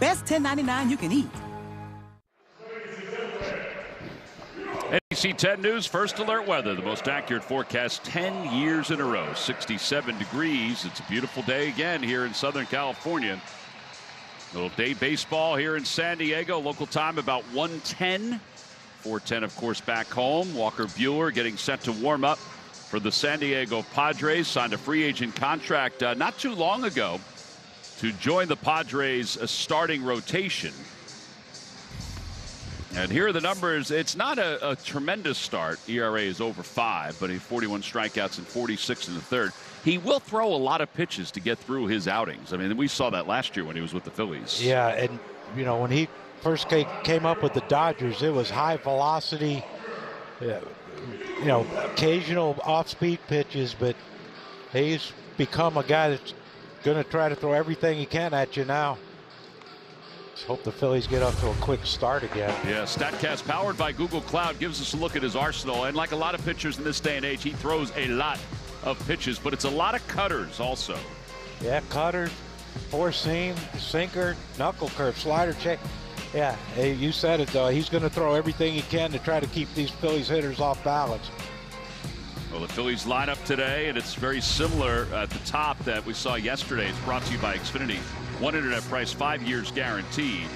best $10.99 you can eat. NBC 10 News First Alert Weather, the most accurate forecast 10 years in a row. 67 degrees. It's a beautiful day again here in Southern California. Little day baseball here in San Diego. Local time about 1:10. 4:10, of course, back home. Walker Buehler getting set to warm up for the San Diego Padres. Signed a free agent contract not too long ago to join the Padres' starting rotation. And here are the numbers. It's not a tremendous start. ERA is over 5, but he 41 strikeouts and 46 in the third. He will throw a lot of pitches to get through his outings. I mean, we saw that last year when he was with the Phillies. Yeah, and, you know, when he first came up with the Dodgers, it was high velocity, you know, occasional off-speed pitches, but he's become a guy that's going to try to throw everything he can at you now. Let's hope the Phillies get up to a quick start again. Yeah, StatCast powered by Google Cloud gives us a look at his arsenal. And like a lot of pitchers in this day and age, he throws a lot of pitches, but it's a lot of cutters also. Yeah, cutters, four-seam, sinker, knuckle curve, slider, check. Yeah, hey, you said it, though. He's going to throw everything he can to try to keep these Phillies hitters off balance. Well, the Phillies lineup today, and it's very similar at the top that we saw yesterday. It's brought to you by Xfinity. One internet price, 5 years guaranteed.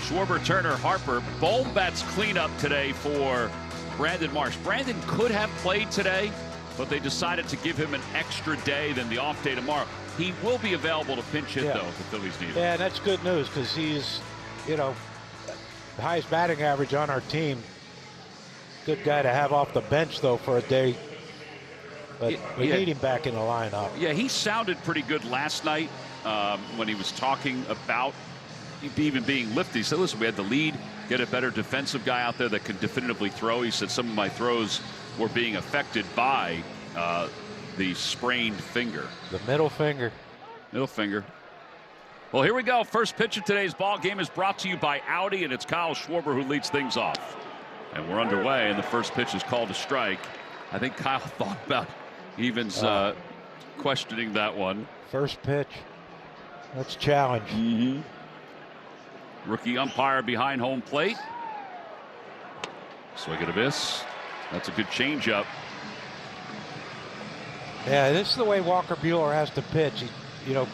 Schwarber, Turner, Harper. Bulb bats cleanup today for Brandon Marsh. Brandon could have played today, but they decided to give him an extra day than the off day tomorrow. He will be available to pinch hit, though, if the Phillies need him. Yeah, that's good news because he's, you know, the highest batting average on our team. Good guy to have off the bench, though, for a day. But we need him back in the lineup. Yeah, he sounded pretty good last night when he was talking about even being lifted. He said, listen, we had the lead, get a better defensive guy out there that can definitively throw. He said some of my throws were being affected by the sprained finger. The middle finger. Middle finger. Well, here we go. First pitch of today's ball game is brought to you by Audi, and it's Kyle Schwarber who leads things off. And we're underway, and the first pitch is called a strike. I think Kyle thought about Evans questioning that one. First pitch. That's a challenge. Rookie umpire behind home plate. Swing and a miss. That's a good changeup. Yeah, this is the way Walker Buehler has to pitch. He, you know,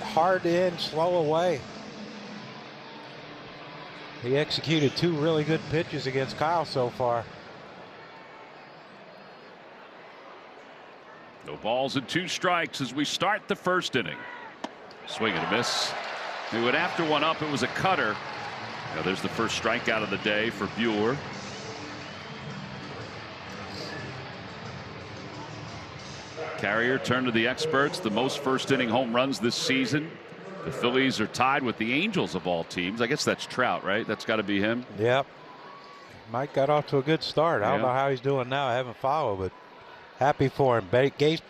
hard in, slow away. He executed 2 really good pitches against Kyle so far. No balls and 2 strikes as we start the first inning. Swing and a miss. He went after one up. It was a cutter. Now there's the first strikeout of the day for Buehler. Carrier turned to the experts. The most first inning home runs this season. The Phillies are tied with the Angels of all teams. I guess that's Trout, right? That's got to be him. Yep. Mike got off to a good start. I don't know how he's doing now. I haven't followed, but happy for him.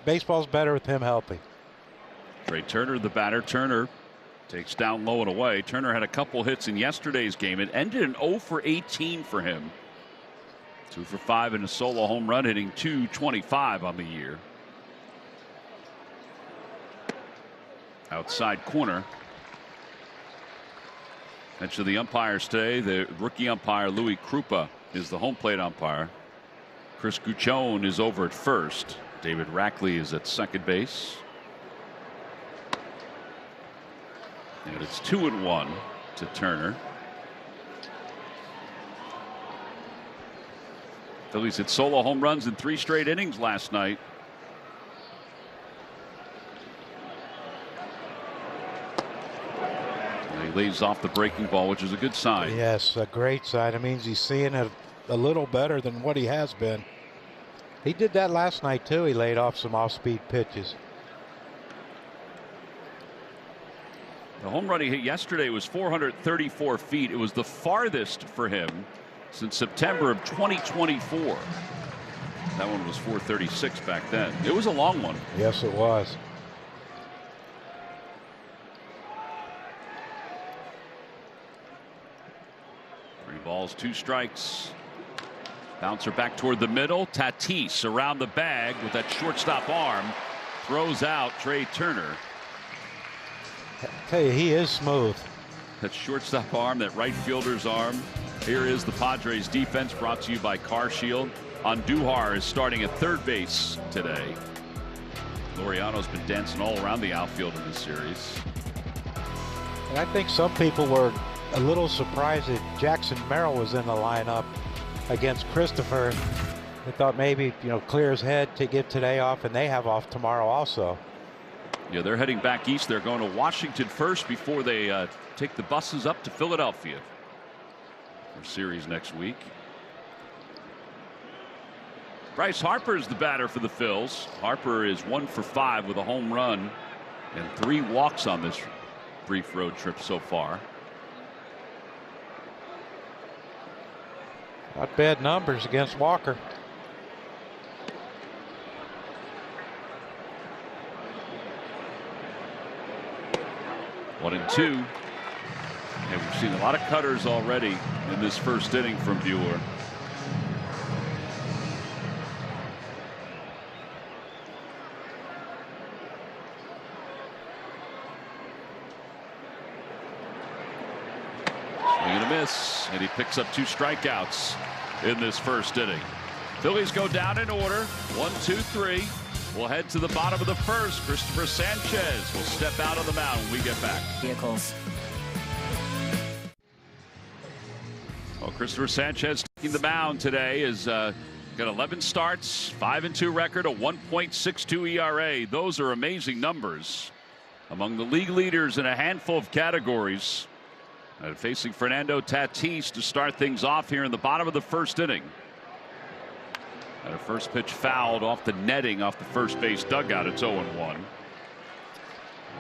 Baseball's better with him healthy. Trey Turner, the batter. Turner takes down low and away. Turner had a couple hits in yesterday's game. It ended in 0 for 18 for him. 2 for 5 in a solo home run, hitting .225 on the year. Outside corner. And to the umpires today, the rookie umpire Louis Krupa is the home plate umpire. Chris Guccione is over at first. David Rackley is at second base. And it's 2-1 to Turner. Phillies hit solo home runs in 3 straight innings last night. And he lays off the breaking ball, which is a good sign. Yes, a great sign. It means he's seeing it a little better than what he has been. He did that last night, too. He laid off some off-speed pitches. The home run he hit yesterday was 434 feet. It was the farthest for him since September of 2024. That one was 436 back then. It was a long one. Yes, it was. Three balls, 2 strikes. Bouncer back toward the middle. Tatis around the bag with that shortstop arm. Throws out Trey Turner. I tell you, he is smooth. That shortstop arm, that right fielder's arm. Here is the Padres defense, brought to you by Car Shield. Andujar is starting at third base today. Laureano's been dancing all around the outfield in this series. And I think some people were a little surprised that Jackson Merrill was in the lineup against Christopher. They thought maybe, clear his head to get today off, and they have off tomorrow also. Yeah, they're heading back east. They're going to Washington first before they take the buses up to Philadelphia for series next week. Bryce Harper is the batter for the Phils. Harper is 1 for 5 with a home run and 3 walks on this brief road trip so far. Not bad numbers against Walker. One and two. And we've seen a lot of cutters already in this first inning from Buehler. Swing and a miss, and he picks up 2 strikeouts in this first inning. Phillies go down in order. 1, 2, 3. We'll head to the bottom of the first. Christopher Sanchez will step out on the mound when we get back. Vehicles. Well, Christopher Sanchez taking the mound today is got 11 starts, 5-2 record, a 1.62 ERA. Those are amazing numbers. Among the league leaders in a handful of categories. Facing Fernando Tatis to start things off here in the bottom of the first inning. And a first pitch fouled off the netting off the first base dugout. It's 0-1.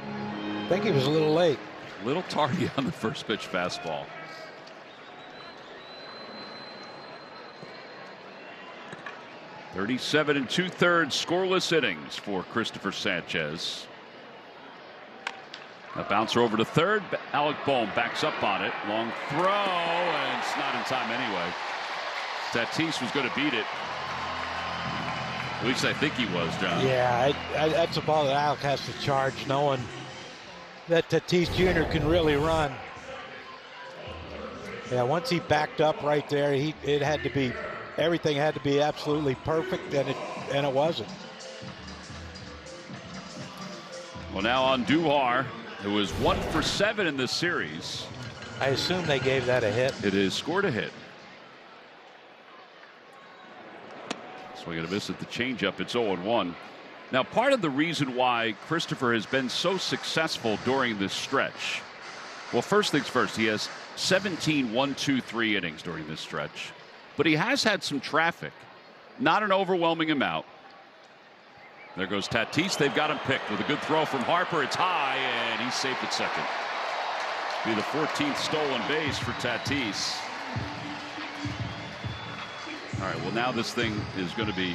I think he was a little late. A little tardy on the first pitch fastball. .37 2/3 scoreless innings for Christopher Sanchez. A bouncer over to third. Alec Bohm backs up on it. Long throw, and it's not in time anyway. Tatis was going to beat it. At least I think he was, John. Yeah, that's a ball that Alec has to charge, knowing that Tatis Jr. can really run. Yeah, once he backed up right there, everything had to be absolutely perfect, and it wasn't. Well, now Andujar, who was 1 for 7 in this series. I assume they gave that a hit. It is scored a hit. Swing and a miss at the changeup. It's 0-1. Now, part of the reason why Christopher has been so successful during this stretch. Well, first things first, he has 17 1-2-3 innings during this stretch. But he has had some traffic. Not an overwhelming amount. There goes Tatis. They've got him picked with a good throw from Harper. It's high, and he's safe at second. Be the 14th stolen base for Tatis. All right, well, now this thing is going to be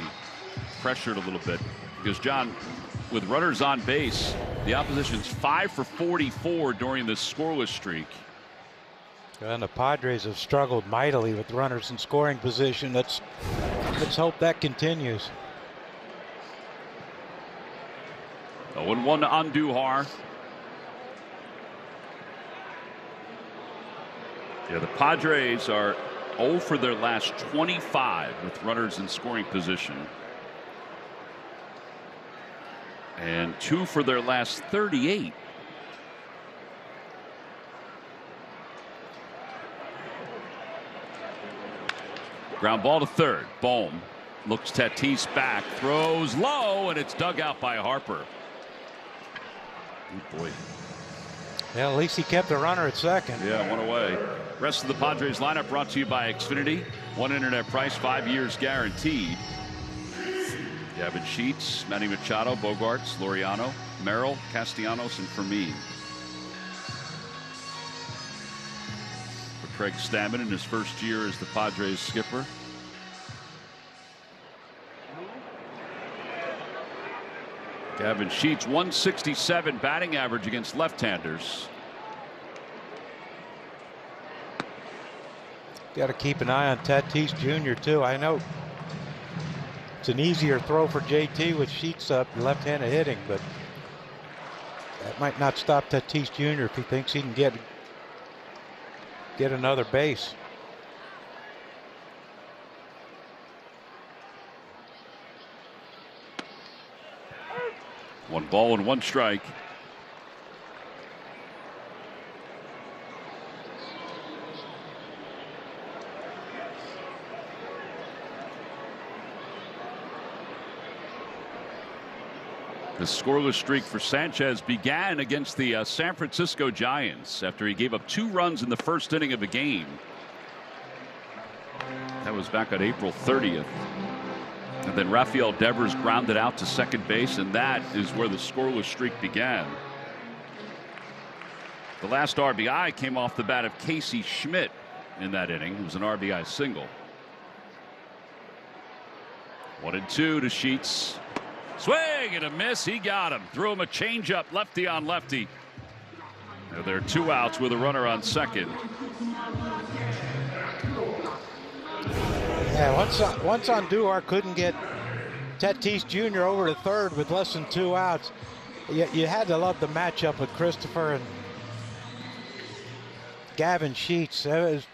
pressured a little bit because, John, with runners on base, the opposition's 5 for 44 during this scoreless streak. And the Padres have struggled mightily with runners in scoring position. Let's hope that continues. 0-1 to Andujar. Yeah, the Padres are 0 for their last 25 with runners in scoring position. And 2 for their last 38. Ground ball to third. Bohm looks Tatis back, throws low, and it's dug out by Harper. Oh boy. Yeah, at least he kept the runner at second. Yeah, 1 away. Rest of the Padres lineup brought to you by Xfinity. 1 internet price, 5 years guaranteed. Gavin Sheets, Manny Machado, Bogarts, Laureano, Merrill, Castellanos, and Fermin. For Craig Stammen in his first year as the Padres skipper. Gavin Sheets, 167 batting average against left-handers. Got to keep an eye on Tatis Jr. too. I know it's an easier throw for JT with Sheets up left-handed hitting, but that might not stop Tatis Jr. if he thinks he can get get another base. One ball and one strike. The scoreless streak for Sanchez began against the San Francisco Giants after he gave up 2 runs in the first inning of a game. That was back on April 30th. And then Rafael Devers grounded out to second base, and that is where the scoreless streak began. The last RBI came off the bat of Casey Schmidt in that inning. It was an RBI single. 1-2 to Sheets. Swing and a miss. He got him. Threw him a changeup, lefty on lefty. Now there are 2 outs with a runner on second. Yeah, once Andujar couldn't get Tatis Jr. over to third with less than 2 outs, you had to love the matchup with Christopher and Gavin Sheets. That was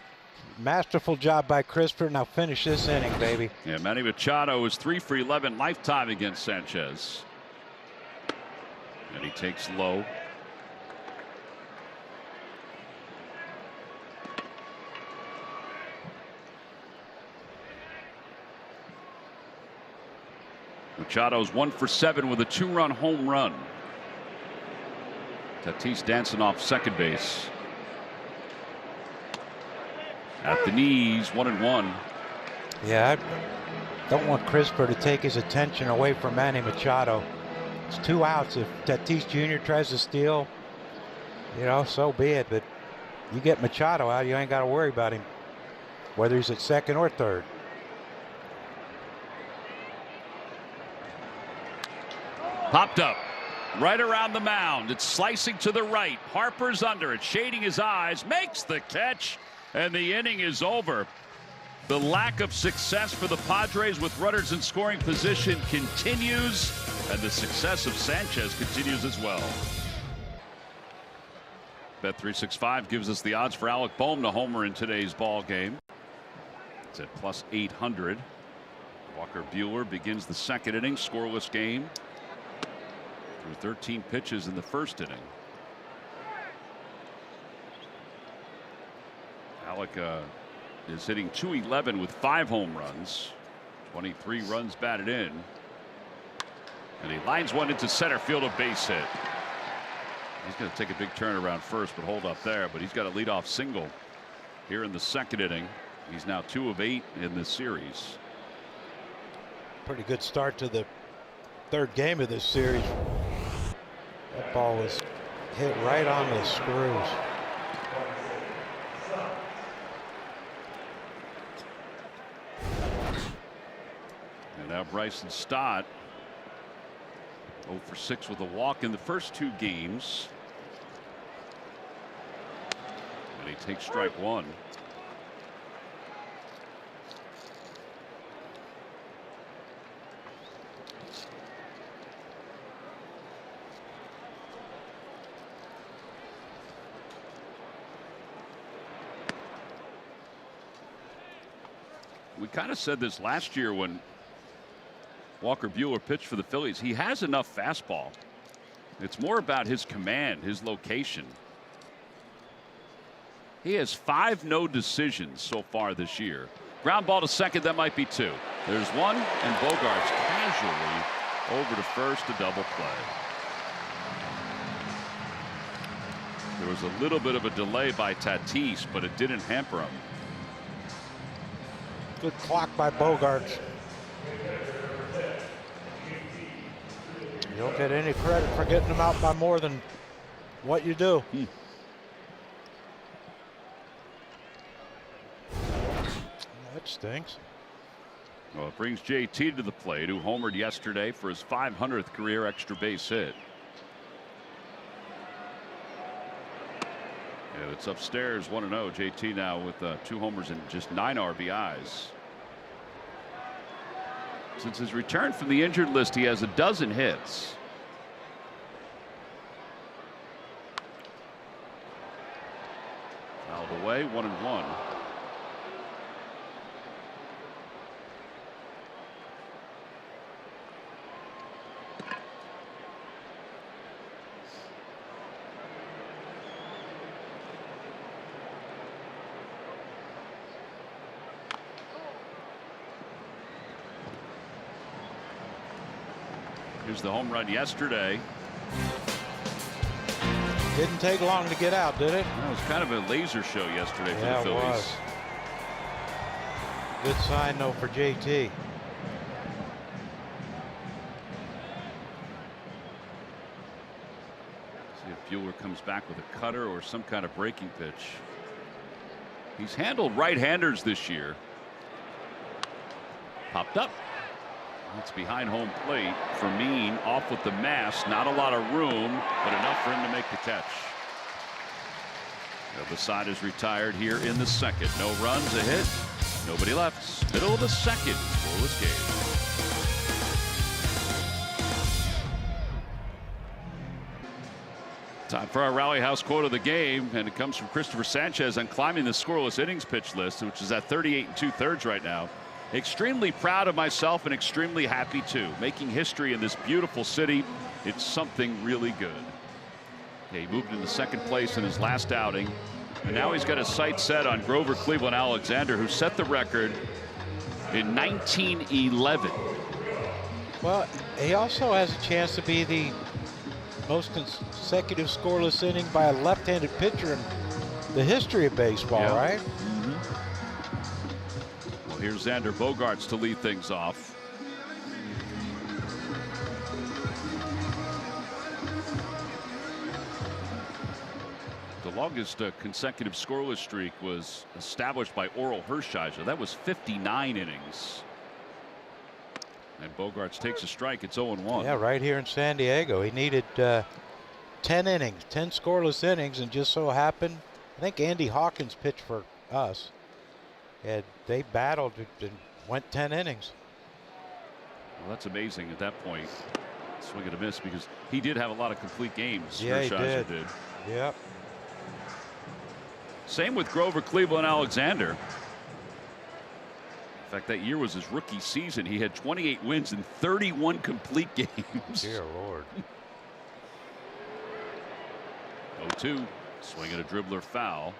a masterful job by Christopher. Now finish this inning, baby. Yeah, Manny Machado is 3 for 11 lifetime against Sanchez. And he takes low. Machado's 1 for 7 with a 2-run home run. Tatis dancing off second base. At the knees, 1-1. Yeah, I don't want Christopher to take his attention away from Manny Machado. It's 2 outs. If Tatis Jr. tries to steal, so be it. But you get Machado out, you ain't got to worry about him, whether he's at second or third. Popped up right around the mound. It's slicing to the right. Harper's under it, shading his eyes, makes the catch, and the inning is over. The lack of success for the Padres with runners in scoring position continues, and the success of Sanchez continues as well. Bet365 gives us the odds for Alec Bohm to homer in today's ball game. It's at plus 800. Walker Buehler begins the second inning, scoreless game. Through 13 pitches in the first inning. Alec is hitting .211 with 5 home runs, 23 runs batted in, and he lines one into center field, a base hit. He's going to take a big turn around first, but hold up there. But he's got a leadoff single here in the second inning. He's now 2 of 8 in this series. Pretty good start to the third game of this series. That ball was hit right on the screws. And now Bryson Stott 0 for 6 with a walk in the first 2 games. And he takes strike 1. We kind of said this last year when Walker Buehler pitched for the Phillies. He has enough fastball. It's more about his command, his location. He has 5 no decisions so far this year. Ground ball to second, that might be 2. There's 1, and Bogarts casually over to first, a double play. There was a little bit of a delay by Tatis, but it didn't hamper him. Good clock by Bogarts. You don't get any credit for getting them out by more than what you do. That stinks. Well, it brings JT to the plate, who homered yesterday for his 500th career extra base hit. And it's upstairs 1-0. JT now with 2 homers and just 9 RBIs. Since his return from the injured list, he has 12 hits. Fouled away, 1-1. Here's the home run yesterday. Didn't take long to get out, did it? That was kind of a laser show yesterday for the Phillies. It was. Good sign, though, for JT. See if Buehler comes back with a cutter or some kind of breaking pitch. He's handled right-handers this year. Popped up. It's behind home plate. Fermin off with the mask. Not a lot of room, but enough for him to make the catch. The side is retired here in the second. No runs, a hit. Nobody left. Middle of the second. Scoreless game. Time for our Rally House quote of the game, and it comes from Christopher Sanchez on climbing the scoreless innings pitch list, which is at 38 2/3 right now. Extremely proud of myself and extremely happy too. Making history in this beautiful city. It's something really good. Okay, he moved into second place in his last outing. And now he's got his sights set on Grover Cleveland Alexander, who set the record in 1911. Well, he also has a chance to be the most consecutive scoreless inning by a left-handed pitcher in the history of baseball, right? Here's Xander Bogaerts to lead things off. The longest consecutive scoreless streak was established by Oral Hershiser. That was 59 innings. And Bogaerts takes a strike. It's 0-1. Yeah, right here in San Diego. He needed 10 innings, 10 scoreless innings, and just so happened, I think Andy Hawkins pitched for us. And they battled and went 10 innings. Well, that's amazing at that point. Swing and a miss, because he did have a lot of complete games. Yeah, Hershiser he did. Yep. Same with Grover Cleveland Alexander. In fact, that year was his rookie season. He had 28 wins in 31 complete games. Dear Lord. 0-2. Swing at a dribbler foul.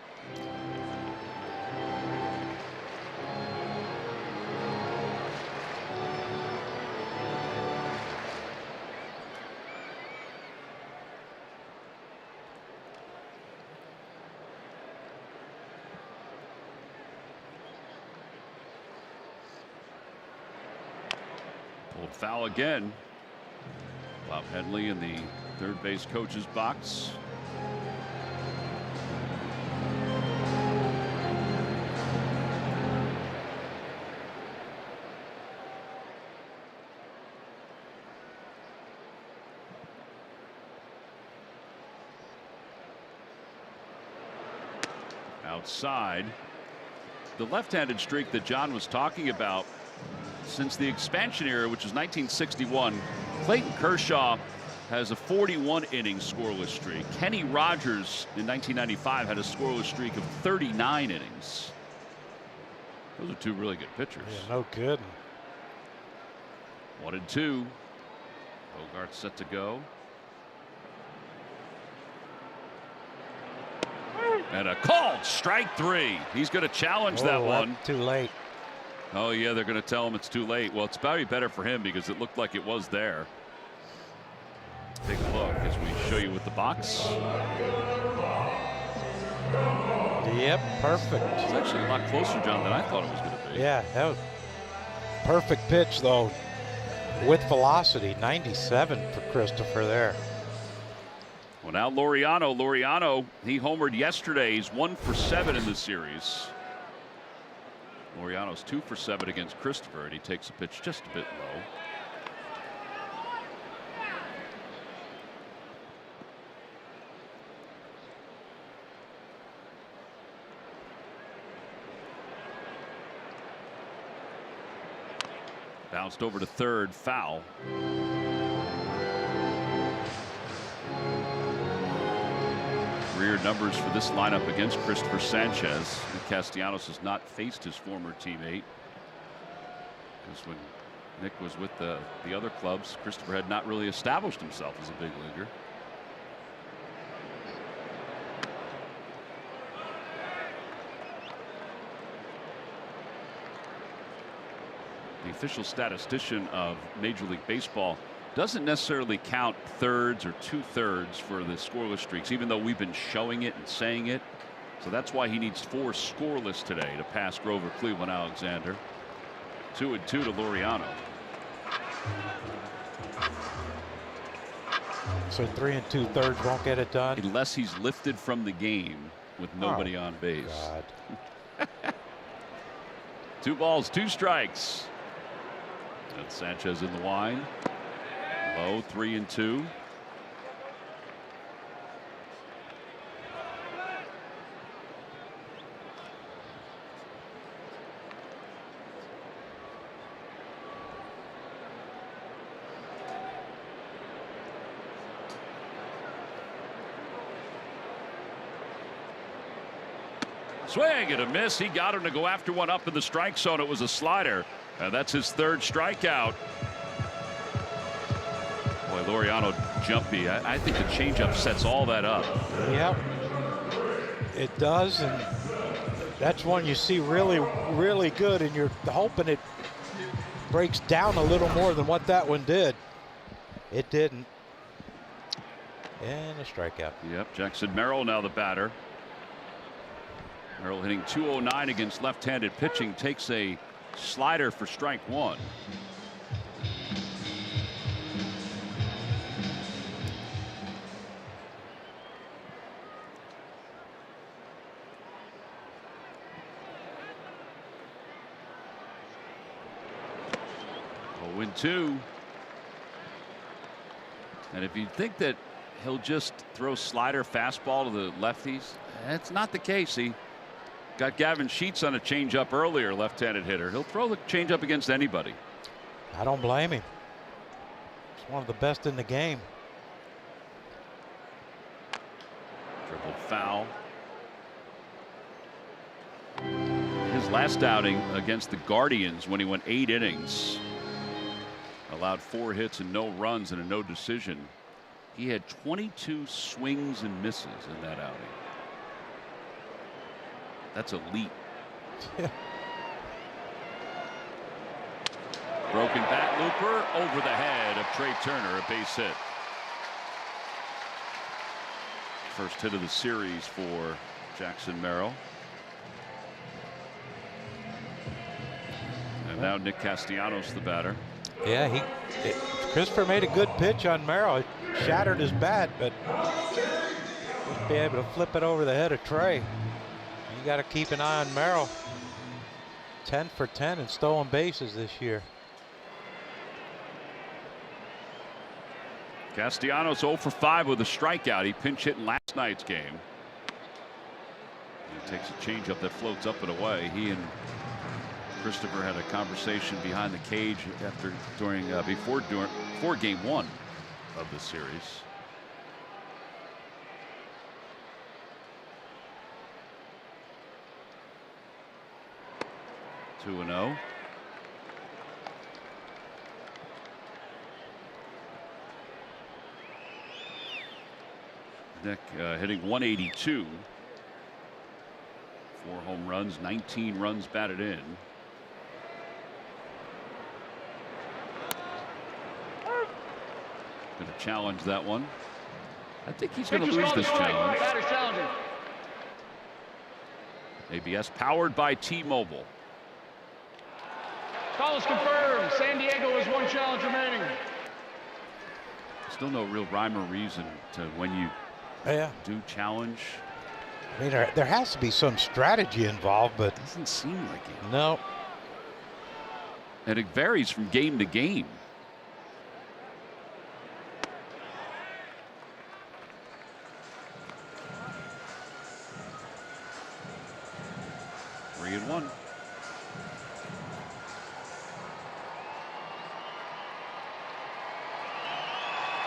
Pulled foul again. Bob Henley in the third base coach's box. Outside. The left-handed streak that John was talking about, since the expansion era, which was 1961, Clayton Kershaw has a 41-inning scoreless streak. Kenny Rogers in 1995 had a scoreless streak of 39 innings. Those are two really good pitchers. Yeah, no kidding. 1-2. Bogaerts set to go. And a called strike three. He's going to challenge that one. Too late. Oh, yeah, they're going to tell him it's too late. Well, it's probably better for him because it looked like it was there. Take a look as we show you with the box. Yep, perfect. It's actually a lot closer, John, than I thought it was going to be. Yeah, that was perfect pitch, though, with velocity. 97 for Christopher there. Well, now Laureano, he homered yesterday. He's 1 for 7 in the series. Laureano's 2 for 7 against Christopher, and he takes a pitch just a bit low. Bounced over to third, foul. Rear career numbers for this lineup against Christopher Sanchez. Castellanos has not faced his former teammate, because when Nick was with the other clubs, Christopher had not really established himself as a big leaguer. The official statistician of Major League Baseball doesn't necessarily count thirds or 2/3 for the scoreless streaks, even though we've been showing it and saying it. So that's why he needs 4 scoreless today to pass Grover Cleveland Alexander. 2-2 to Laureano. So 3 2/3 won't get it done unless he's lifted from the game with nobody on base. God. 2 balls, 2 strikes. And Sanchez in the line. Low, 3-2. Swing and a miss. He got him to go after one up in the strike zone. It was a slider. And that's his 3rd strikeout. Boy, Laureano jumpy. I think the changeup sets all that up. Yep, it does, and that's one you see really, really good, and you're hoping it breaks down a little more than what that one did. It didn't. And a strikeout. Yep, Jackson Merrill now the batter. Merrill hitting .209 against left-handed pitching, takes a slider for strike 1. Oh, 0-2. And if you think that he'll just throw slider fastball to the lefties, that's not the case. He got Gavin Sheets on a changeup earlier, left-handed hitter. He'll throw the changeup against anybody. I don't blame him. He's one of the best in the game. Dribbled foul. His last outing against the Guardians, when he went 8 innings, allowed 4 hits and no runs and a no decision. He had 22 swings and misses in that outing. That's elite. Yeah. Broken bat looper over the head of Trey Turner, a base hit. First hit of the series for Jackson Merrill. And now Nick Castellanos, the batter. Yeah, Christopher made a good pitch on Merrill. It shattered his bat, but just be able to flip it over the head of Trey. You got to keep an eye on Merrill. 10 for 10 in stolen bases this year. Castellanos 0 for 5 with a strikeout. He pinch hit in last night's game. He takes a changeup that floats up and away. He and Christopher had a conversation behind the cage before game 1 of the series. Two and 0. Nick hitting .182. 4 home runs, 19 runs batted in. Going to challenge that one. I think he's going to lose this challenge. ABS powered by T-Mobile. Call is confirmed. San Diego has 1 challenge remaining. Still no real rhyme or reason to when you do challenge. I mean, there has to be some strategy involved, but doesn't seem like it. No. And it varies from game to game. Three and 1.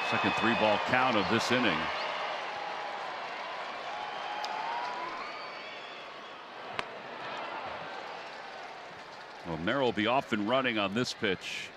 Second 3-ball count of this inning. Well, Merrill will be off and running on this pitch.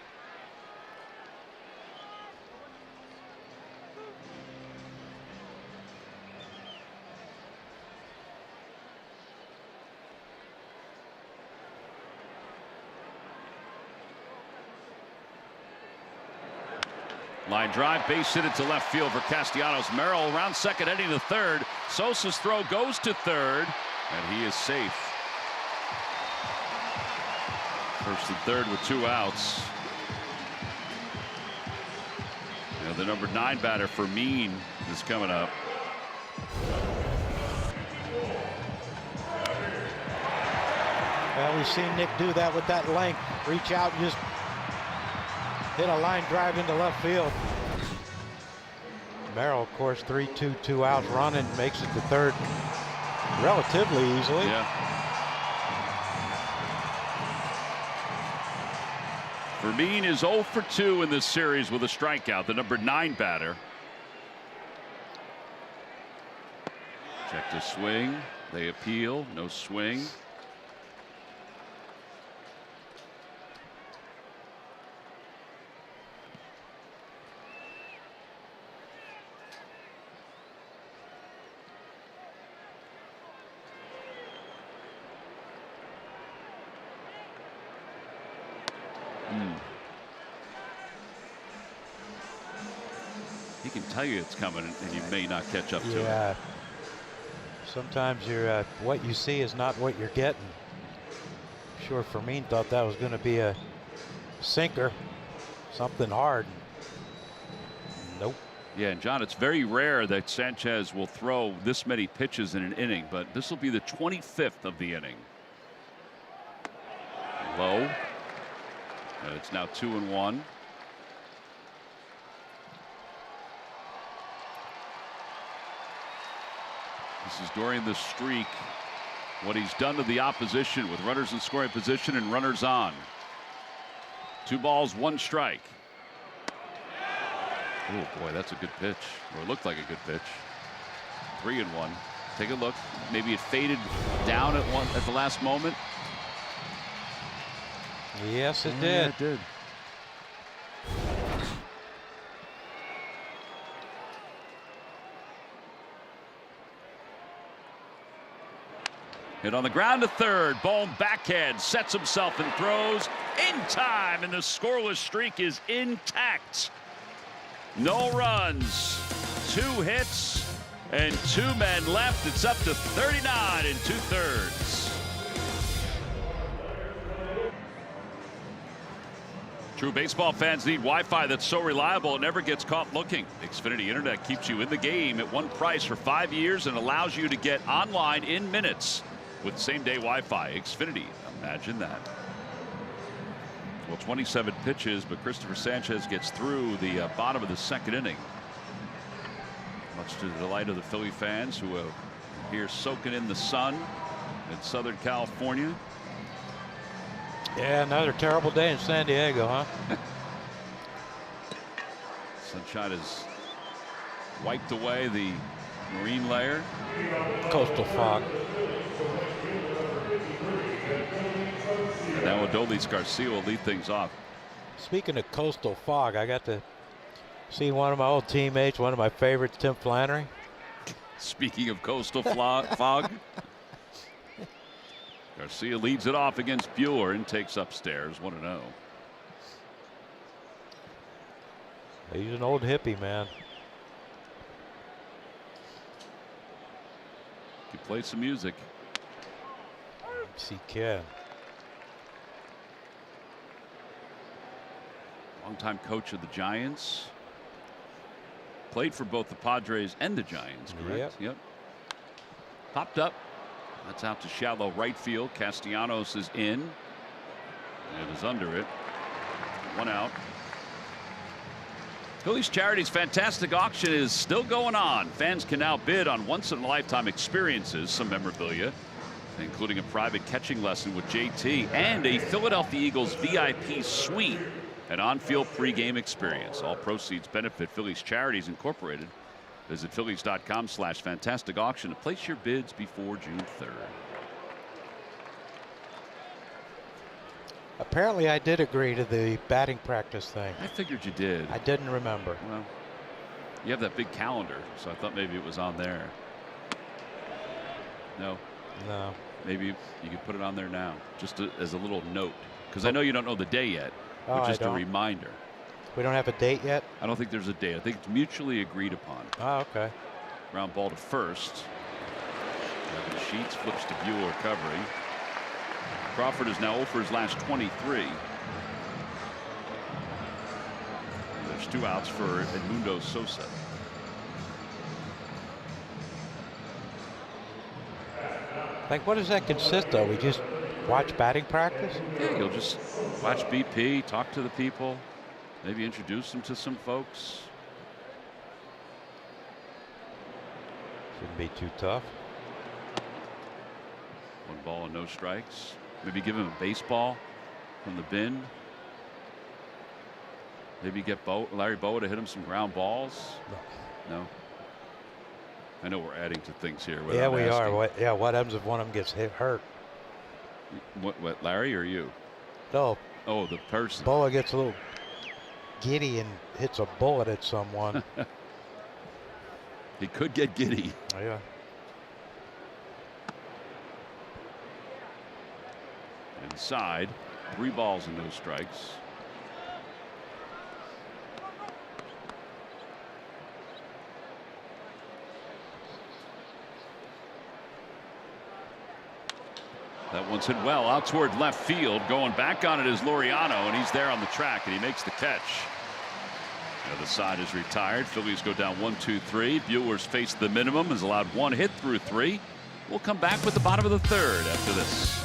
Line drive, base hit it to left field for Castellanos. Merrill around second, heading to third. Sosa's throw goes to third, and he is safe. First and third with 2 outs. And the number 9 batter for Mean is coming up. Well, we've seen Nick do that with that length. Reach out and just hit a line drive into left field. Merrill, of course, 3-2, 2 outs running, makes it to third relatively easily. Yeah. Vermean is 0 for 2 in this series with a strikeout, the number 9 batter. Check the swing. They appeal. No swing. He can tell you it's coming, and you may not catch up to it. Yeah. Sometimes you're what you see is not what you're getting. Sure, Fermin thought that was going to be a sinker, something hard. Nope. Yeah, and John, it's very rare that Sanchez will throw this many pitches in an inning, but this will be the 25th of the inning. Low. It's now 2-1. This is during the streak. What he's done to the opposition with runners in scoring position and runners on. 2 balls, 1 strike. Oh boy, that's a good pitch. Or it looked like a good pitch. 3-1. Take a look. Maybe it faded down at the last moment. Yes, it did. Yeah, it did. Hit on the ground to third. Bohm backhand sets himself and throws in time, and the scoreless streak is intact. No runs, 2 hits, and 2 men left. It's up to 39 2/3. True baseball fans need Wi-Fi that's so reliable it never gets caught looking. Xfinity Internet keeps you in the game at one price for 5 years and allows you to get online in minutes with same-day Wi-Fi. Xfinity, imagine that. Well, 27 pitches, but Christopher Sanchez gets through the bottom of the 2nd inning. Much to the delight of the Philly fans who are here soaking in the sun in Southern California. Yeah, another terrible day in San Diego, huh? Sunshine has wiped away the marine layer. Coastal fog. And now Adolis Garcia will lead things off. Speaking of coastal fog, I got to see one of my old teammates, one of my favorites, Tim Flannery. Speaking of coastal fog, Garcia leads it off against Bueller and takes upstairs 1-0. He's an old hippie, man. He plays some music. Yes, he can. Longtime coach of the Giants. Played for both the Padres and the Giants, correct? Yep. Popped up. That's out to shallow right field. Castellanos is in. It is under it. 1 out. Phillies Charity's fantastic auction is still going on. Fans can now bid on once-in-a-lifetime experiences, some memorabilia, including a private catching lesson with JT and a Philadelphia Eagles VIP suite, an on-field pregame experience. All proceeds benefit Phillies Charities Incorporated. Visit Phillies.com/fantastic auction to place your bids before June 3rd. Apparently, I did agree to the batting practice thing. I figured you did. I didn't remember. Well, you have that big calendar, so I thought maybe it was on there. No. No. Maybe you could put it on there now, just as a little note, because I know you don't know the day yet, Oh, but just I a don't. reminder. We don't have a date yet? I don't think there's a date. I think it's mutually agreed upon. Oh, okay. Ground ball to first. Sheets flips to Bueller covering. Crawford is now 0 for his last 23. There's 2 outs for Edmundo Sosa. Like, what does that consist of? We just watch batting practice? Yeah, you'll just watch BP, talk to the people, maybe introduce them to some folks. Shouldn't be too tough. 1 ball and no strikes. Maybe give him a baseball from the bin. Maybe get Larry Boa to hit him some ground balls. No. I know we're adding to things here. Yeah, we asking. are. What happens if one of them gets hurt? What, Larry or you? No. Oh, the person. Boa gets a little giddy and hits a bullet at someone. He could get giddy. Yeah. Inside, 3 balls and no strikes. That one's hit well out toward left field. Going back on it is Laureano, and he's there on the track, and he makes the catch. The other side is retired. Phillies go down 1-2-3. Bueller's faced the minimum, has allowed 1 hit through 3. We'll come back with the bottom of the 3rd after this.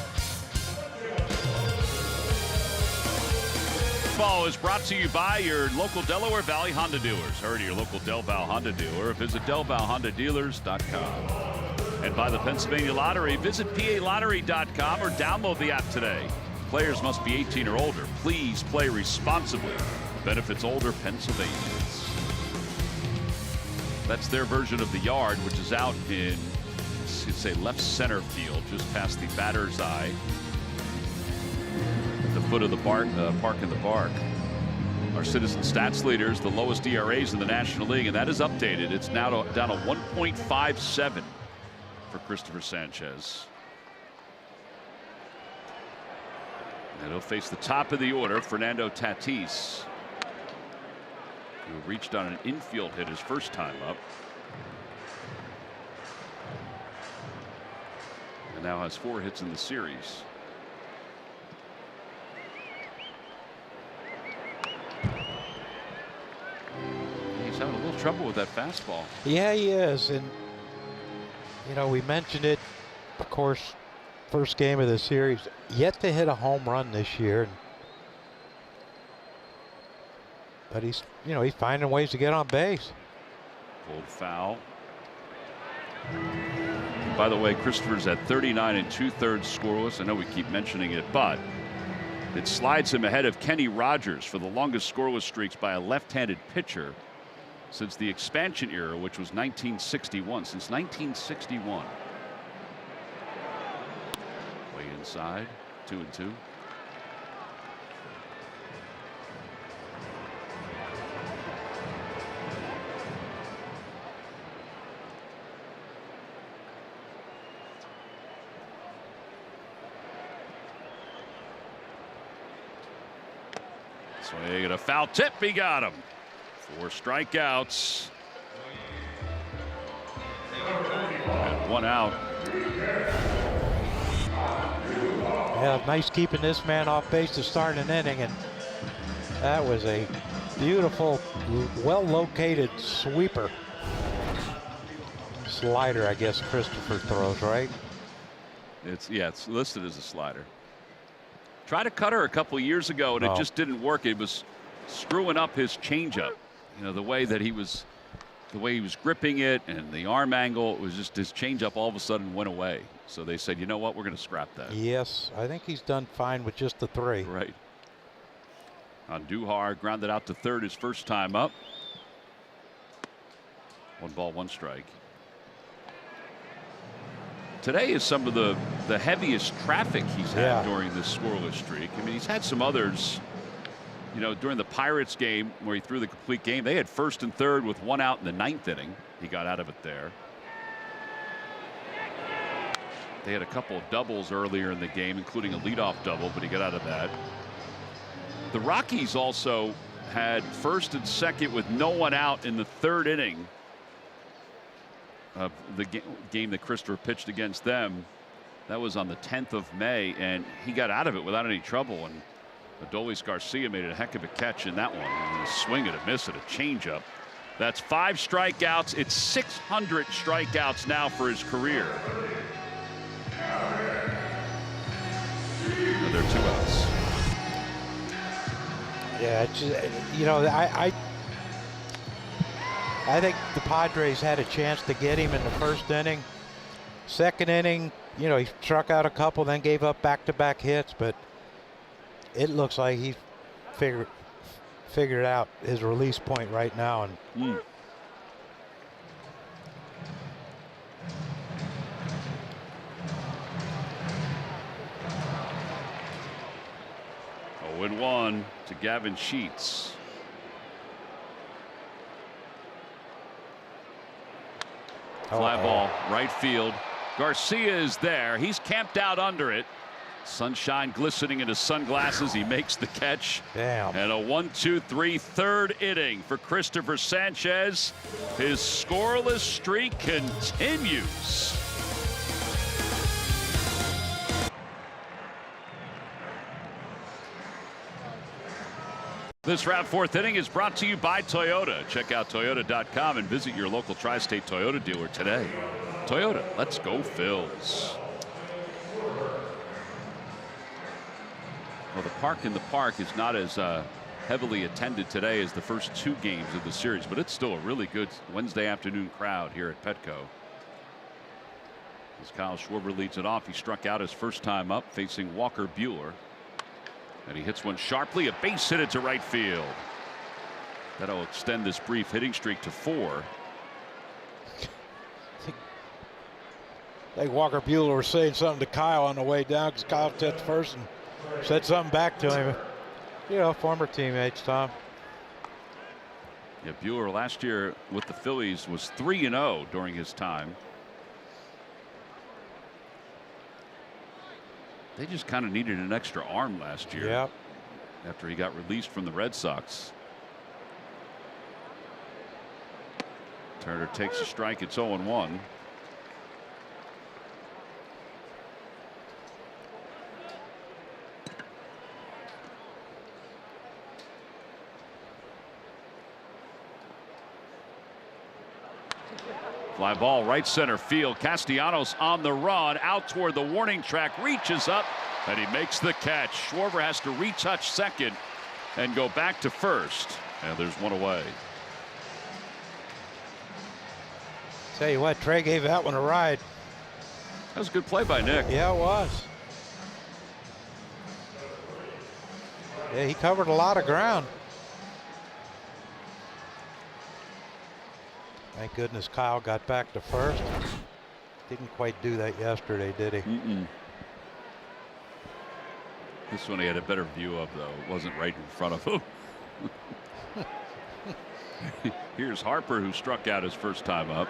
Ball is brought to you by your local Delaware Valley Honda dealers. Hurry to your local Del Val Honda dealer or visit DelValHondaDealers.com. And by the Pennsylvania Lottery, visit PALottery.com or download the app today. Players must be 18 or older. Please play responsibly. Benefits older Pennsylvanians. That's their version of the yard, which is out in, let's say, left center field, just past the batter's eye. At the foot of the park in the park. Our Citizen Stats leaders, the lowest ERAs in the National League, and that is updated. It's now down to 1.57 for Christopher Sanchez. And he'll face the top of the order, Fernando Tatis, who reached on an infield hit his first time up. And now has 4 hits in the series. He's having a little trouble with that fastball. Yeah, he is. And, you know, we mentioned it, of course, first game of the series, yet to hit a home run this year. But he's finding ways to get on base. Pulled foul. By the way, Christopher's at 39 2/3 scoreless. I know we keep mentioning it, but it slides him ahead of Kenny Rogers for the longest scoreless streaks by a left-handed pitcher since the expansion era, which was 1961. Since 1961. Way inside, 2-2. Swing and a foul tip. He got him. 4 strikeouts. And 1 out. Yeah, nice keeping this man off base to start an inning, and that was a beautiful, well-located sweeper. Slider, I guess Christopher throws, right? It's listed as a slider. Tried a cutter a couple years ago, and it just didn't work. It was screwing up his changeup. You know, the way he was gripping it and the arm angle, it was just his changeup all of a sudden went away. So they said, you know what, we're going to scrap that. Yes, I think he's done fine with just the 3. Right. Andujar grounded out to third his first time up. 1 ball, 1 strike. Today is some of the heaviest traffic he's had Yeah. during this scoreless streak. I mean, he's had some others. You know, during the Pirates game where he threw the complete game, they had first and third with one out in the 9th inning. He got out of it there. They had a couple of doubles earlier in the game, including a leadoff double, but he got out of that. The Rockies also had first and second with no one out in the 3rd inning of the game that Christopher pitched against them. That was on the 10th of May, and he got out of it without any trouble. And Adolis Garcia made a heck of a catch in that one. And a swing and a miss at a changeup. That's 5 strikeouts. It's 600 strikeouts now for his career. Another 2 outs. Yeah, it's just, you know, I think the Padres had a chance to get him in the 1st inning. 2nd inning, you know, he struck out a couple, then gave up back-to-back hits, but it looks like he figured out his release point right now. And Oh, 0-1 to Gavin Sheets. Fly ball, right field. Garcia is there. He's camped out under it. Sunshine glistening in his sunglasses. He makes the catch. Damn. And a 1-2-3 3rd inning for Christopher Sanchez. His scoreless streak continues. This round 4th inning is brought to you by Toyota. Check out Toyota.com and visit your local tri-state Toyota dealer today. Toyota, let's go Phils. Well, the park in the park is not as heavily attended today as the first 2 games of the series, but it's still a really good Wednesday afternoon crowd here at Petco. As Kyle Schwarber leads it off, he struck out his first time up facing Walker Buehler. And he hits one sharply, a base hit it to right field. That'll extend this brief hitting streak to 4. I think Walker Buehler was saying something to Kyle on the way down because Kyle touched first and said something back to him. You know, former teammates, Tom. Yeah, Buehler last year with the Phillies was 3-0 during his time. They just kind of needed an extra arm last year. Yep. After he got released from the Red Sox. Turner takes a strike. It's 0-1. Fly ball right center field. Castellanos on the run out toward the warning track, reaches up and he makes the catch. Schwarber has to retouch second and go back to first, and there's one away. Tell you what, Trey gave that one a ride. That was a good play by Nick. Yeah, it was. Yeah, he covered a lot of ground. Thank goodness Kyle got back to first. Didn't quite do that yesterday, did he? This one he had a better view of, though. It wasn't right in front of him. Here's Harper, who struck out his first time up.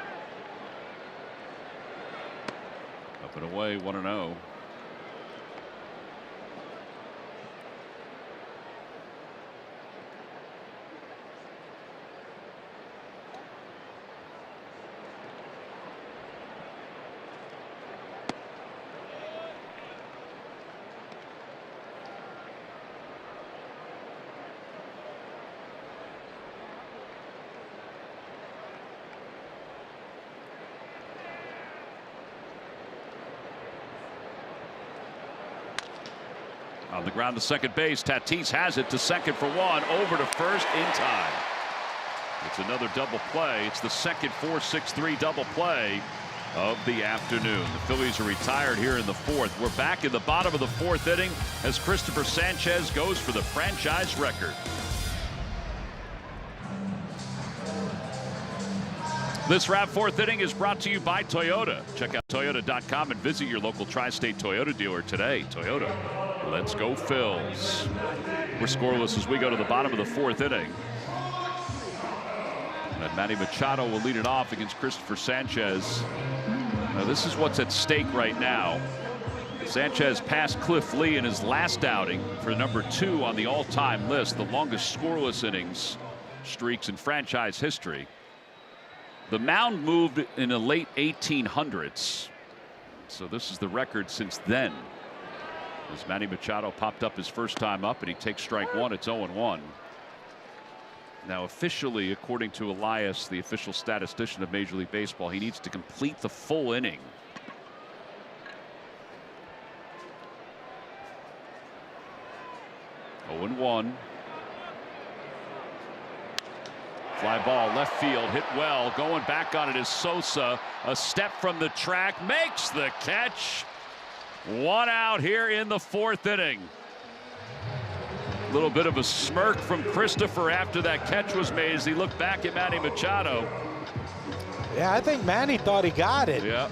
Up and away, 1-0. On the ground to second base. Tatis has it to second for 1. Over to first in time. It's another double play. It's the second 4-6-3 double play of the afternoon. The Phillies are retired here in the 4th. We're back in the bottom of the 4th inning as Christopher Sanchez goes for the franchise record. This wrap fourth inning is brought to you by Toyota. Check out Toyota.com and visit your local tri-state Toyota dealer today. Toyota, let's go Phils. We're scoreless as we go to the bottom of the fourth inning. And Manny Machado will lead it off against Christopher Sanchez. Now this is what's at stake right now. Sanchez passed Cliff Lee in his last outing for number 2 on the all-time list, the longest scoreless innings streaks in franchise history. The mound moved in the late 1800s, so this is the record since then. As Manny Machado popped up his first time up and he takes strike one, it's 0-1. Now officially, according to Elias, the official statistician of Major League Baseball, he needs to complete the full inning. Oh, 0-1. Fly ball left field, hit well. Going back on it is Sosa. A step from the track, makes the catch. 1 out here in the fourth inning. A little bit of a smirk from Christopher after that catch was made as he looked back at Manny Machado. Yeah, I think Manny thought he got it. Yeah.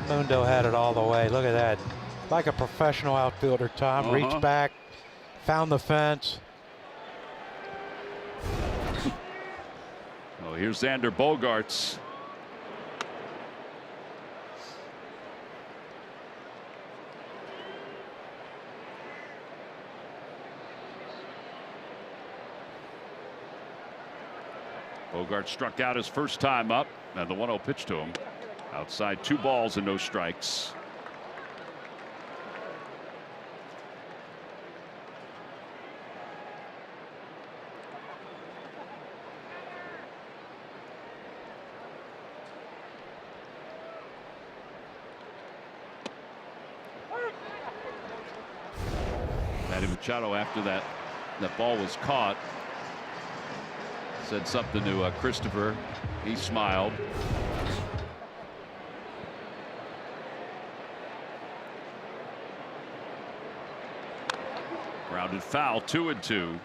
Mundo had it all the way. Look at that. Like a professional outfielder, Tom. Reached back, found the fence. Oh, here's Xander Bogaerts. Bogaerts struck out his first time up, and the 1-0 pitch to him. Outside, 2 balls and no strikes. Manny Machado, after that ball was caught, said something to Christopher. He smiled. Grounded foul, 2-2.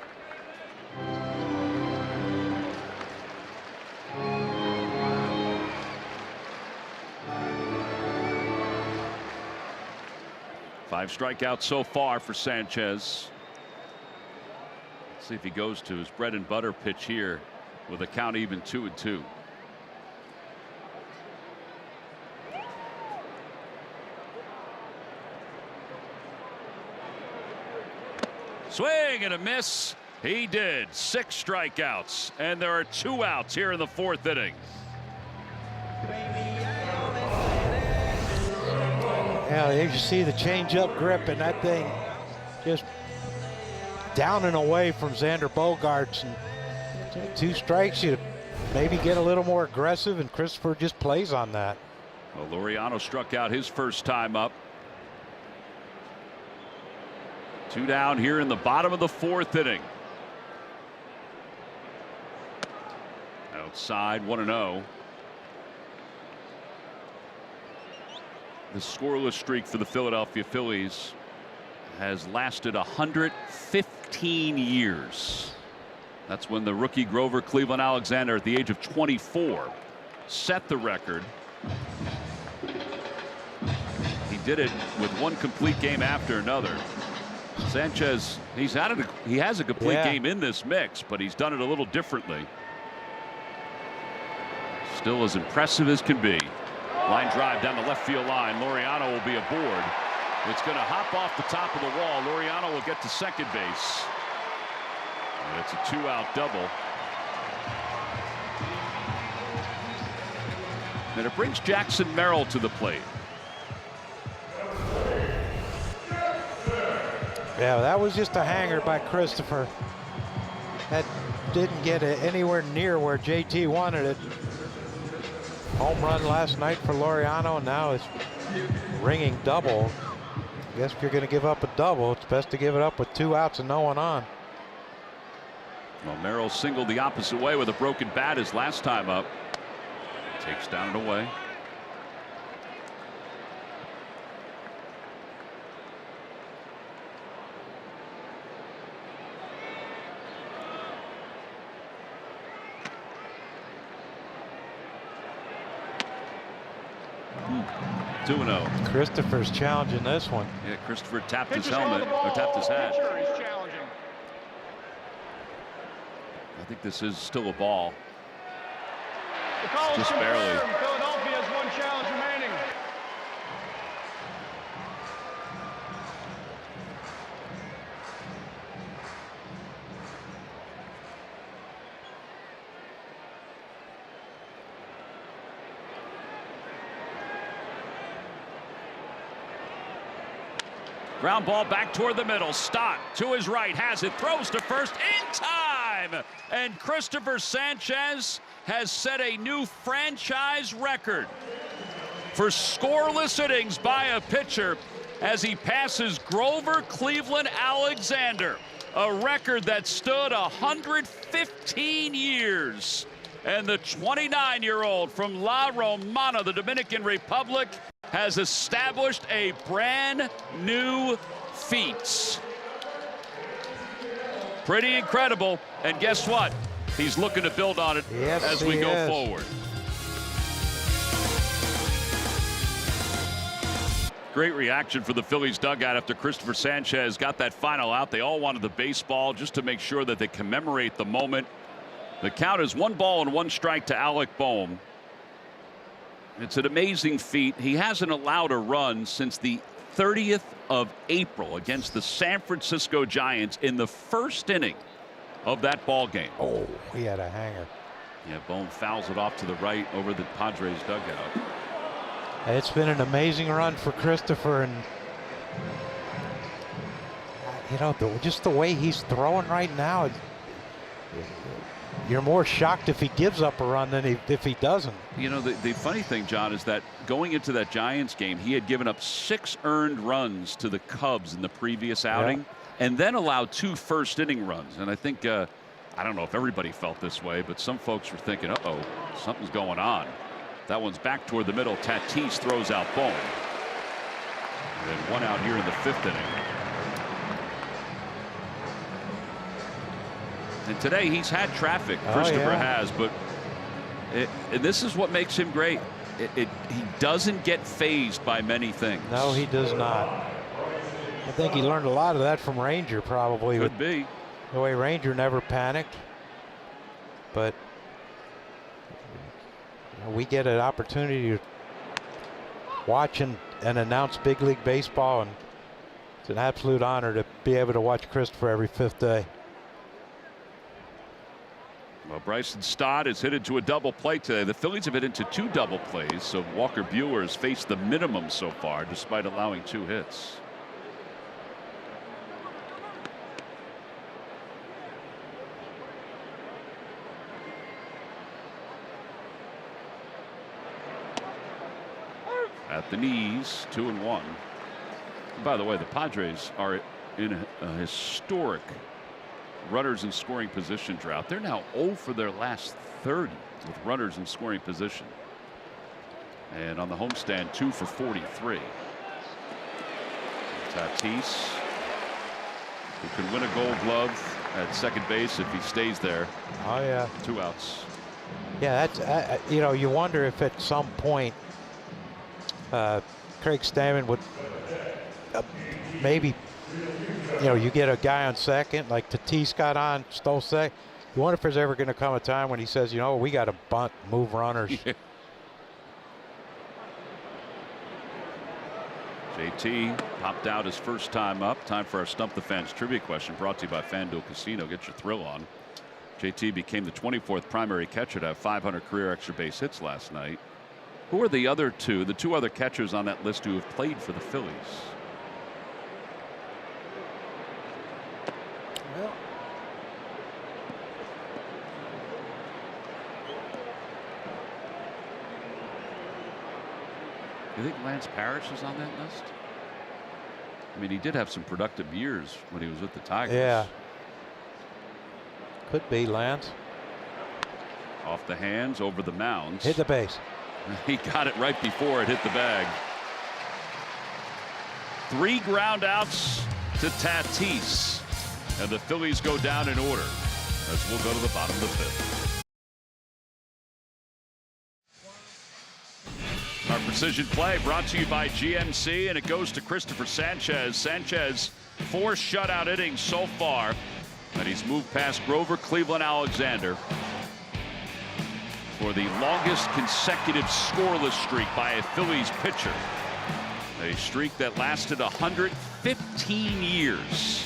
Five strikeouts so far for Sanchez. Let's see if he goes to his bread and butter pitch here with a count even 2-2. Swing and a miss. He did. 6 strikeouts, and there are 2 outs here in the fourth inning. Yeah, you see the changeup grip, and that thing just down and away from Xander Bogaerts. And 2 strikes, you maybe get a little more aggressive, and Christopher just plays on that. Well, Laureano struck out his first time up. 2 down here in the bottom of the fourth inning. Outside, 1-0. The scoreless streak for the Philadelphia Phillies has lasted 115 years. That's when the rookie Grover Cleveland Alexander, at the age of 24, set the record. He did it with 1 complete game after another. Sanchez, he has a complete game in this mix, but he's done it a little differently. Still as impressive as can be. Line drive down the left field line. Laureano will be aboard. It's going to hop off the top of the wall. Laureano will get to second base. And it's a 2-out double. And it brings Jackson Merrill to the plate. Yeah, that was just a hanger by Christopher. That didn't get it anywhere near where JT wanted it. Home run last night for Laureano, and now it's ringing double. I guess if you're going to give up a double, it's best to give it up with 2 outs and no one on. Well, Merrill singled the opposite way with a broken bat his last time up. Takes down and away. 2-0. Christopher's challenging this one. Yeah, Christopher tapped his Pitcher's on helmet, the ball. or tapped his hat. Pitcher is challenging. I think this is still a ball. The call is Just barely. confirmed. Philadelphia has one challenge remaining. Ground ball back toward the middle. Stott to his right, has it, throws to first in time. And Christopher Sanchez has set a new franchise record for scoreless innings by a pitcher as he passes Grover Cleveland Alexander, a record that stood 115 years. And the 29-year-old from La Romana, the Dominican Republic, has established a brand new feat. Pretty incredible. And guess what? He's looking to build on it as we go forward. Great reaction for the Phillies dugout after Christopher Sanchez got that final out. They all wanted the baseball just to make sure that they commemorate the moment. The count is 1-1 to Alec Boehm. It's an amazing feat. He hasn't allowed a run since the 30th of April against the San Francisco Giants in the first inning of that ball game. Oh, he had a hanger. Yeah, Boehm fouls it off to the right over the Padres dugout. It's been an amazing run for Christopher, and you know, just the way he's throwing right now, you're more shocked if he gives up a run than if he doesn't. You know, the funny thing, John, is that going into that Giants game, he had given up 6 earned runs to the Cubs in the previous outing, and then allowed 2 first-inning runs. And I think, I don't know if everybody felt this way, but some folks were thinking, uh-oh, something's going on. That one's back toward the middle. Tatis throws out Boehm. And then 1 out here in the 5th inning. And today he's had traffic, Christopher has, but and this is what makes him great. He doesn't get fazed by many things. No, he does not. I think he learned a lot of that from Ranger, probably. Could be. The way Ranger never panicked. But we get an opportunity to watch and announce big league baseball, and it's an absolute honor to be able to watch Christopher every 5th day. Well, Bryson Stott is hit into a double play today. The Phillies have hit into 2 double plays, so Walker Buehler has faced the minimum so far, despite allowing 2 hits. At the knees, 2-1. By the way, the Padres are in a historic runners in scoring position drought. They're now 0 for their last 30 with runners in scoring position. And on the homestand, 2 for 43. Tatis, who can win a Gold Glove at second base if he stays there. Oh, yeah. 2 outs. Yeah, that's, you know, you wonder if at some point Craig Stammen would maybe, you know, you get a guy on second like Tatis got on, stole second. You wonder if there's ever going to come a time when he says, you know, we got to bunt, move runners. JT popped out his first time up. Time for our Stump the Fans trivia question, brought to you by FanDuel Casino. Get your thrill on. JT became the 24th primary catcher to have 500 career extra base hits last night. Who are the other 2, the 2 other catchers on that list who have played for the Phillies? Well, Do you think Lance Parrish is on that list? I mean, he did have some productive years when he was with the Tigers. yeah. Could be Lance. Off the hands, over the mounds. Hit the base. He got it right before it hit the bag. 3 ground outs to Tatis. And the Phillies go down in order as we'll go to the bottom of the 5th. Our Our precision play brought to you by GMC, and it goes to Christopher Sanchez. Sanchez, 4 shutout innings so far, and he's moved past Grover Cleveland Alexander for the longest consecutive scoreless streak by a Phillies pitcher. A streak that lasted 115 years.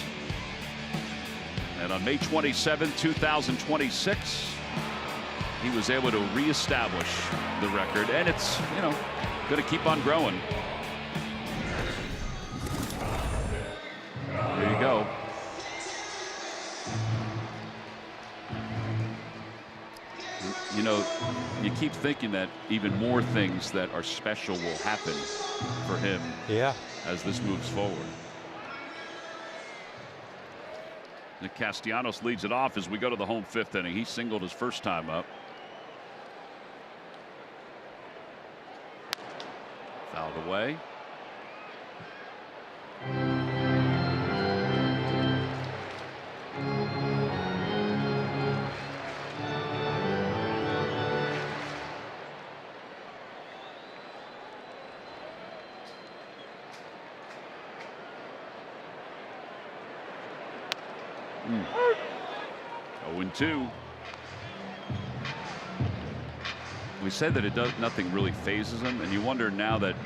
And on May 27, 2026, he was able to reestablish the record, and it's, going to keep on growing. There you go. You keep thinking that even more things that are special will happen for him as this moves forward. Nick Castellanos leads it off as we go to the home 5th inning. He singled his first time up. Fouled away. Mm. 0-2. We said that nothing really phases him, and you wonder now that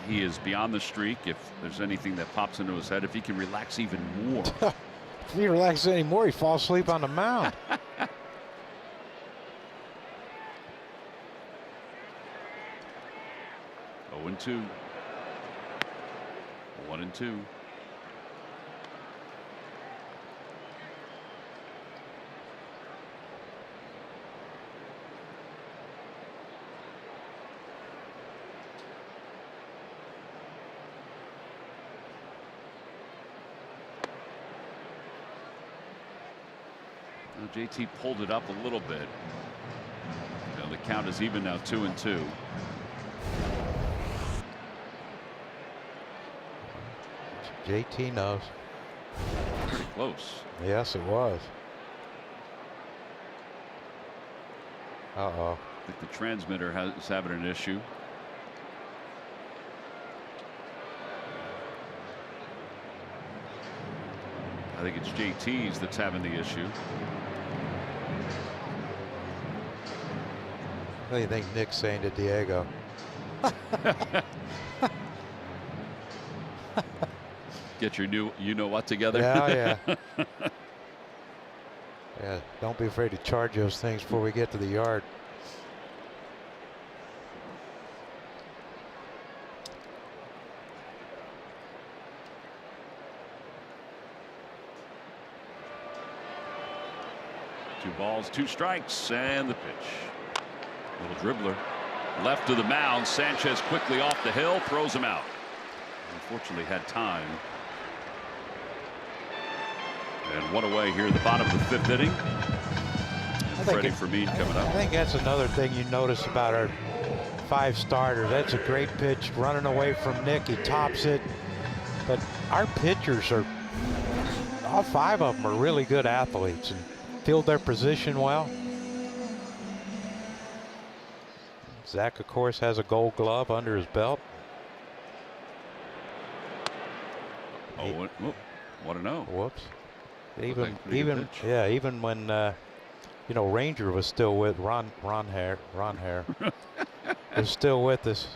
he is beyond the streak, if there's anything that pops into his head, if he can relax even more. If he relaxes anymore, he falls asleep on the mound. 0-2. 1-2. JT pulled it up a little bit. The count is even now, 2-2. JT knows. Pretty close. Yes, it was. Uh-oh. I think the transmitter is having an issue. I think it's JT's that's having the issue. What do you think Nick's saying to Diego? Get your new you-know-what together? Yeah. Yeah, don't be afraid to charge those things before we get to the yard. Two balls, 2 strikes, and the pitch. Little dribbler left to the mound. Sanchez quickly off the hill, throws him out. Unfortunately had time. And one away here at the bottom of the 5th inning. Freddie Fermin coming up. I think that's another thing you notice about our 5 starters. That's a great pitch running away from Nick. He tops it. But our pitchers are, all 5 of them are really good athletes and field their position well. Zach, of course, has a Gold Glove under his belt. Oh, what a no. Whoops. Even when Ranger was still with Ron Hare was still with us.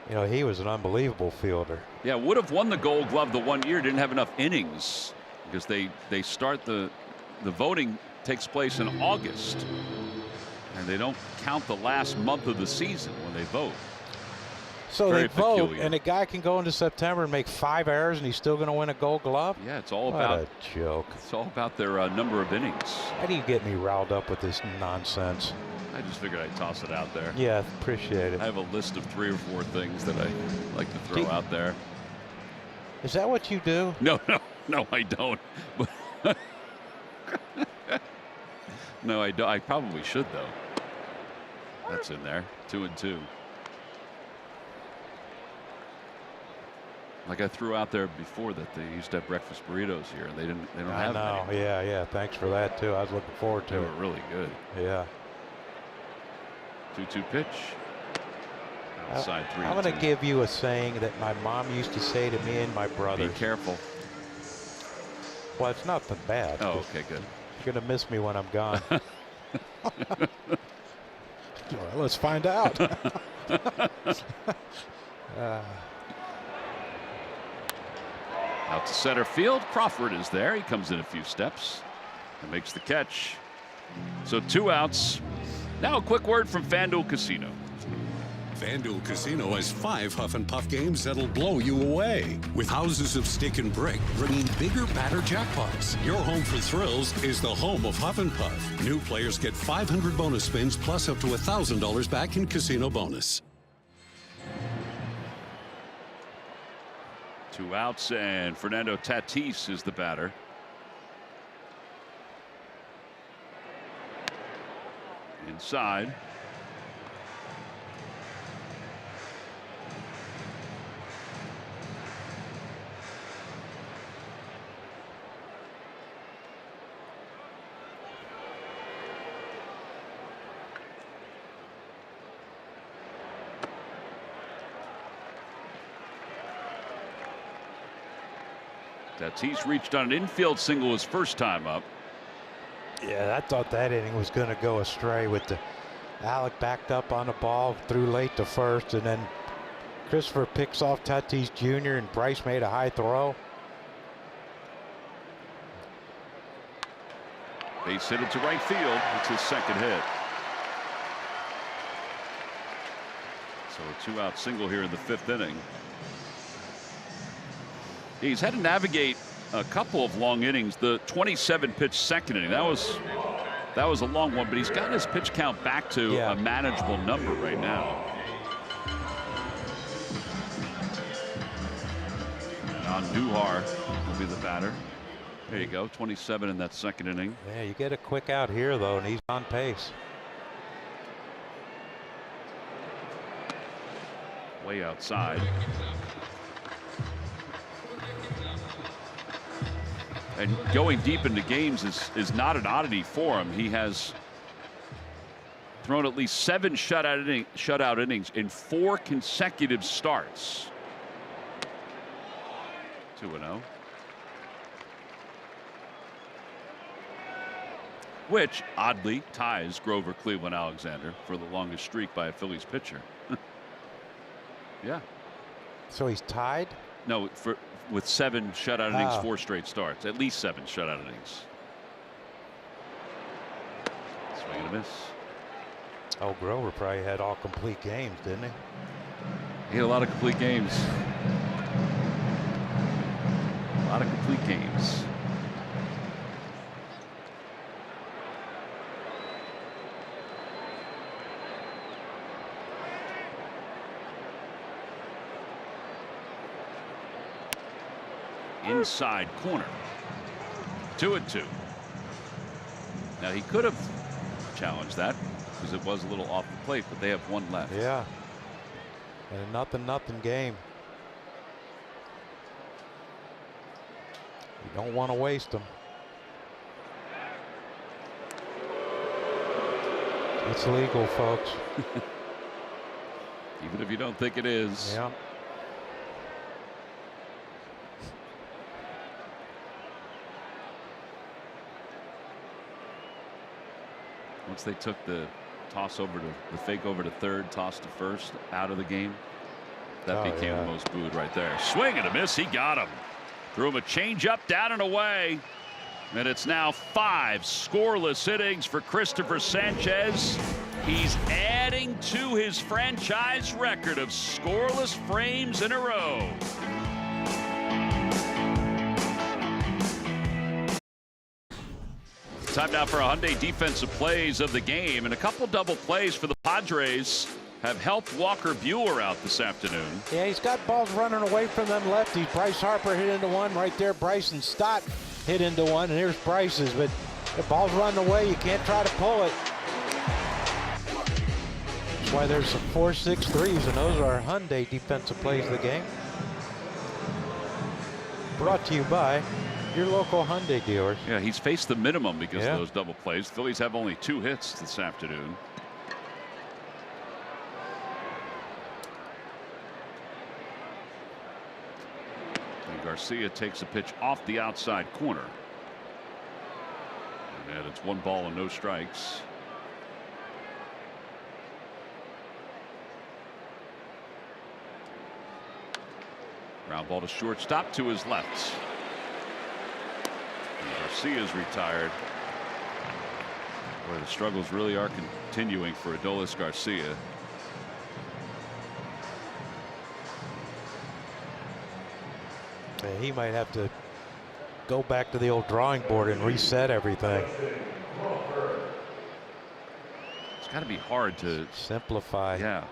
He was an unbelievable fielder. Yeah, would have won the Gold Glove the one year. Didn't have enough innings because they start the voting takes place in August, and they don't count the last month of the season when they vote. So they vote, and a guy can go into September and make 5 errors, and he's still going to win a Gold Glove? Yeah, it's all about a joke. It's all about their number of innings. How do you get me riled up with this nonsense? I just figured I'd toss it out there. Yeah, appreciate it. I have a list of 3 or 4 things that I like to throw out there. Is that what you do? No, I don't. No, I don't. I probably should, though. That's in there. 2-2. Like I threw out there before that they used to have breakfast burritos here, and they don't have them anymore. Yeah. Thanks for that too. I was looking forward to it. They were really good. Yeah. 2-2 pitch. Side 3. I'm going to give you a saying that my mom used to say to me and my brothers. Be careful. Well, it's nothing bad. Oh, okay, good. You're going to miss me when I'm gone. Well, let's find out. Out to center field. Crawford is there. He comes in a few steps and makes the catch. So 2 outs. Now a quick word from FanDuel Casino. FanDuel Casino has 5 Huff and Puff games that'll blow you away. With houses of stick and brick bringing bigger, badder jackpots. Your home for thrills is the home of Huff and Puff. New players get 500 bonus spins plus up to $1,000 back in casino bonus. 2 outs, and Fernando Tatis is the batter. Inside. Tatis reached on an infield single his first time up. Yeah, I thought that inning was going to go astray with the Alec backed up on the ball, threw late to first, and then Christopher picks off Tatis Jr. and Bryce made a high throw. Base hit it to right field. It's his second hit. So a 2-out single here in the 5th inning. He's had to navigate a couple of long innings. The 27-pitch second inning, that was a long one, but he's gotten his pitch count back to a manageable number right now. Now Newhar will be the batter. There you go, 27 in that second inning. Yeah, you get a quick out here though, and he's on pace. Way outside. And going deep into games is not an oddity for him. He has thrown at least 7 shutout innings in 4 consecutive starts. 2-0. Which oddly ties Grover Cleveland Alexander for the longest streak by a Phillies pitcher. Yeah. So he's tied? No, with 7 shutout innings, 4 straight starts. At least 7 shutout innings. Swing and a miss. Oh, Grover probably had all complete games, didn't he? He had a lot of complete games. A lot of complete games. Inside corner. 2-2. Now he could have challenged that because it was a little off the plate, but they have 1 left. Yeah. And a nothing game. You don't want to waste them. It's legal, folks. Even if you don't think it is. Yeah. Once they took the toss over to the fake over to third, toss to first, out of the game, that became the most booed right there. Swing and a miss. He got him. Threw him a changeup down and away. And it's now 5 scoreless innings for Christopher Sanchez. He's adding to his franchise record of scoreless frames in a row. Time now for a Hyundai defensive plays of the game, and a couple double plays for the Padres have helped Walker Buehler out this afternoon. Yeah, he's got balls running away from them lefties. Bryce Harper hit into one right there. Bryson Stott hit into one, and here's Bryce's, but the ball's running away. You can't try to pull it. That's why there's some 4-6-3s, and those are Hyundai defensive plays of the game. Brought to you by your local Hyundai dealers. Yeah, he's faced the minimum because of those double plays. Phillies have only 2 hits this afternoon. And Garcia takes a pitch off the outside corner. And it's 1 ball and no strikes. Ground ball to shortstop to his left. And Garcia's retired. Boy, the struggles really are continuing for Adolis Garcia. He might have to go back to the old drawing board and reset everything. It's got to be hard to simplify. Yeah.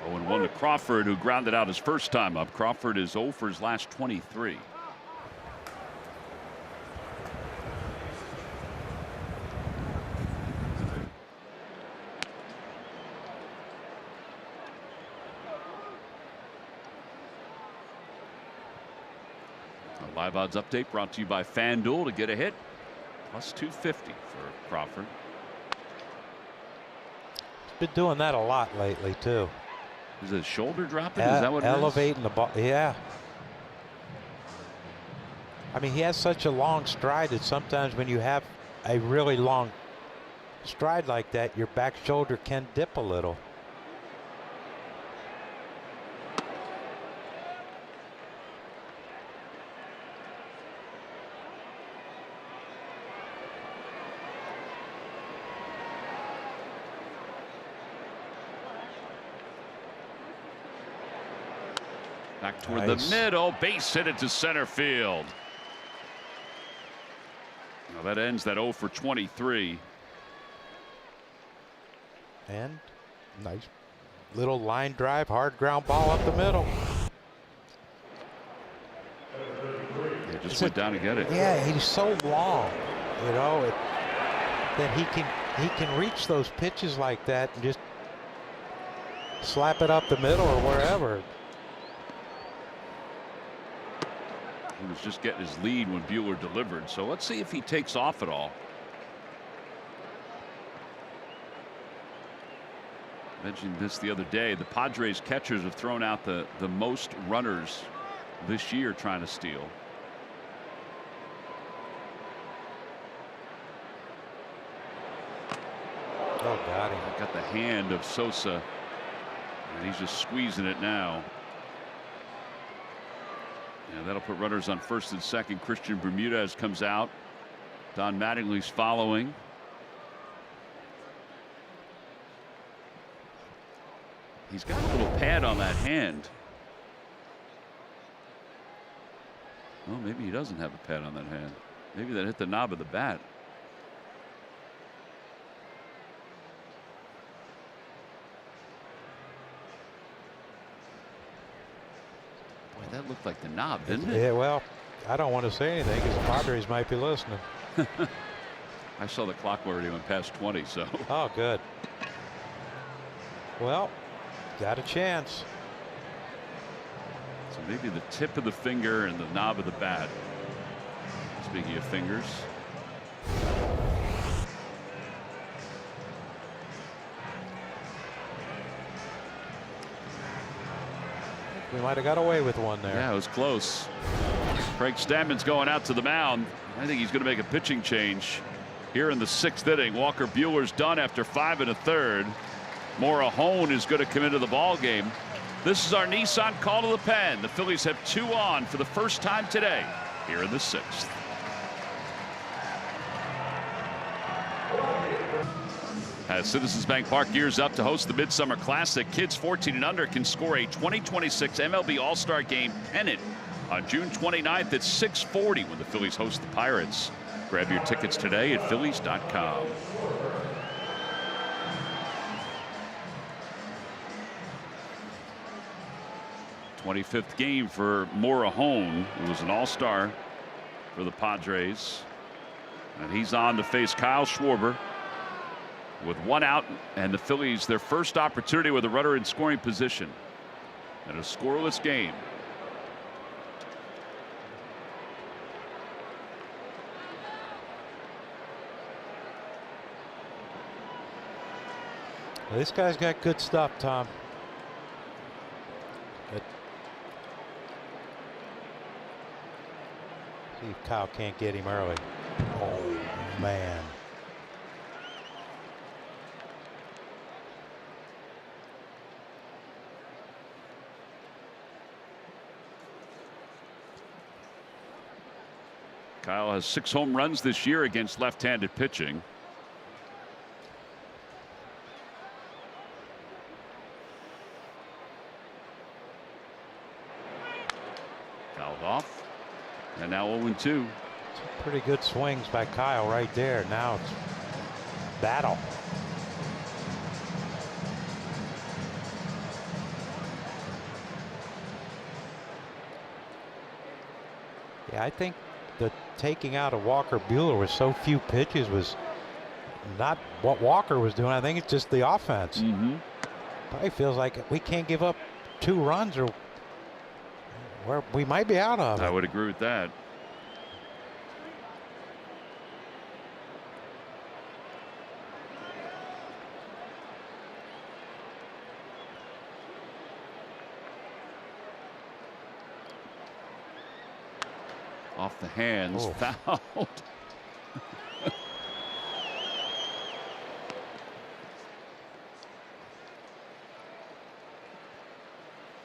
0-1 to Crawford, who grounded out his first time up. Crawford is 0 for his last 23. A live odds update brought to you by FanDuel. To get a hit, plus 250 for Crawford. He's been doing that a lot lately too. Is it shoulder dropping? Is that what it is? Elevating the ball. Yeah. I mean, he has such a long stride that sometimes when you have a really long stride like that, your back shoulder can dip a little. Back toward the middle, base hit it to center field. Now that ends that 0 for 23. And nice little line drive, hard ground ball up the middle. He just went down to get it. Yeah, he's so long, you know, that he can reach those pitches like that and just slap it up the middle or wherever. He was just getting his lead when Buehler delivered. So let's see if he takes off at all. I mentioned this the other day. The Padres catchers have thrown out the most runners this year trying to steal. Oh, got him. Got the hand of Sosa, and he's just squeezing it now. And that'll put runners on first and second. Christian Bermudez comes out. Don Mattingly's following. He's got a little pad on that hand. Well, maybe he doesn't have a pad on that hand. Maybe that hit the knob of the bat. That looked like the knob, didn't it? Yeah, well, I don't want to say anything because the Padres might be listening. I saw the clock already went past 20, so. Oh, good. Well, got a chance. So maybe the tip of the finger and the knob of the bat. Speaking of fingers. We might have got away with one there. Yeah, it was close. Craig Stammen's going out to the mound. I think he's going to make a pitching change here in the 6th inning. Walker Buehler's done after 5 1/3. Morahone is going to come into the ball game. This is our Nissan call to the pen. The Phillies have 2 on for the first time today here in the 6th. As Citizens Bank Park gears up to host the Midsummer Classic, kids 14 and under can score a 2026 MLB All-Star Game pennant on June 29th at 6:40 when the Phillies host the Pirates. Grab your tickets today at Phillies.com. '25th game for Morahone, who was an All-Star for the Padres, and he's on to face Kyle Schwarber. With 1 out, and the Phillies their first opportunity with a runner in scoring position in a scoreless game. This guy's got good stuff, Tom. See if Kyle can't get him early. Oh, man. Kyle has 6 home runs this year against left-handed pitching. Fouled off. And now 0-2. Pretty good swings by Kyle right there. Now it's battle. Yeah, I think the taking out of Walker Buehler with so few pitches was not what Walker was doing. I think it's just the offense. Probably feels like we can't give up 2 runs or where we might be out of it. I would agree with that. Off the hands, fouled.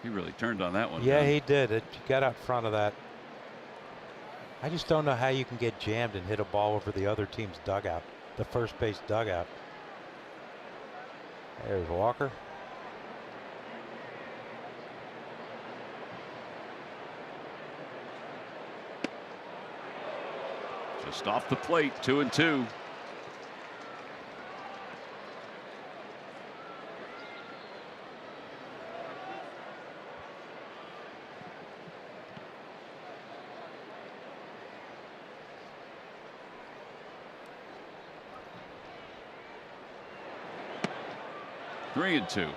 He really turned on that one. Yeah, he did. It got out front of that. I just don't know how you can get jammed and hit a ball over the other team's dugout, the first base dugout. There's Walker. Just off the plate, 2-2. Three and 2.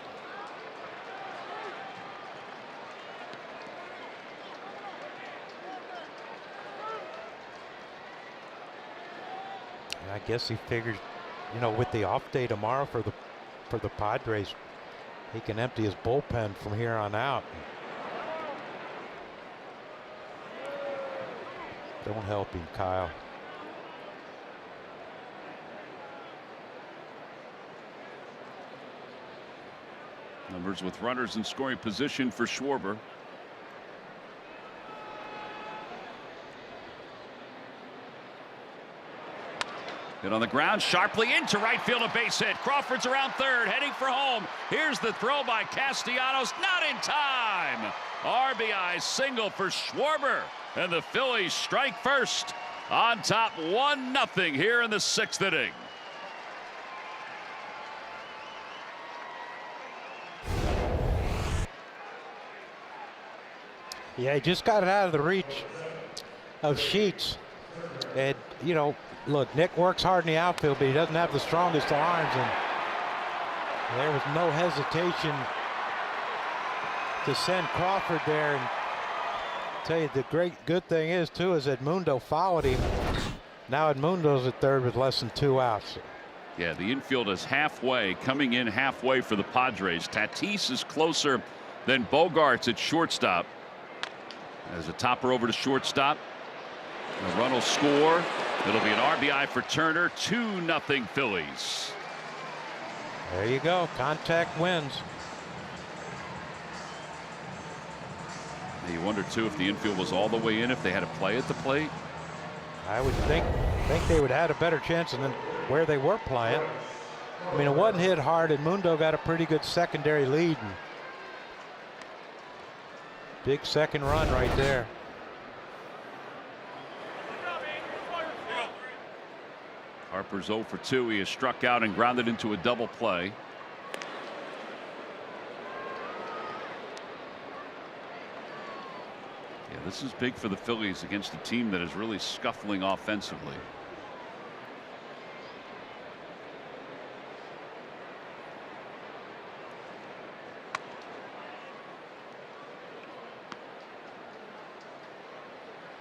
I guess he figures, you know, with the off day tomorrow for the Padres, he can empty his bullpen from here on out. Don't help him, Kyle. Numbers with runners in scoring position for Schwarber. Hit on the ground sharply into right field, a base hit. Crawford's around third, heading for home. Here's the throw by Castellanos, not in time. RBI single for Schwarber, and the Phillies strike first on top 1-0 here in the 6th inning. Yeah, he just got it out of the reach of Sheets. And, you know, look, Nick works hard in the outfield, but he doesn't have the strongest arms. And there was no hesitation to send Crawford there. And tell you, the good thing is, too, is Edmundo followed him. Now Edmundo's at third with less than 2 outs. Yeah, the infield is halfway, coming in halfway for the Padres. Tatis is closer than Bogarts at shortstop. As a topper over to shortstop. The run will score. It'll be an RBI for Turner. 2-0 Phillies. There you go. Contact wins. You wonder too if the infield was all the way in, if they had a play at the plate. I would think they would have had a better chance than where they were playing. I mean, it wasn't hit hard, and Mundo got a pretty good secondary lead. And big second run right there. Harper's 0 for 2. He is struck out and grounded into a double play. Yeah, this is big for the Phillies against a team that is really scuffling offensively.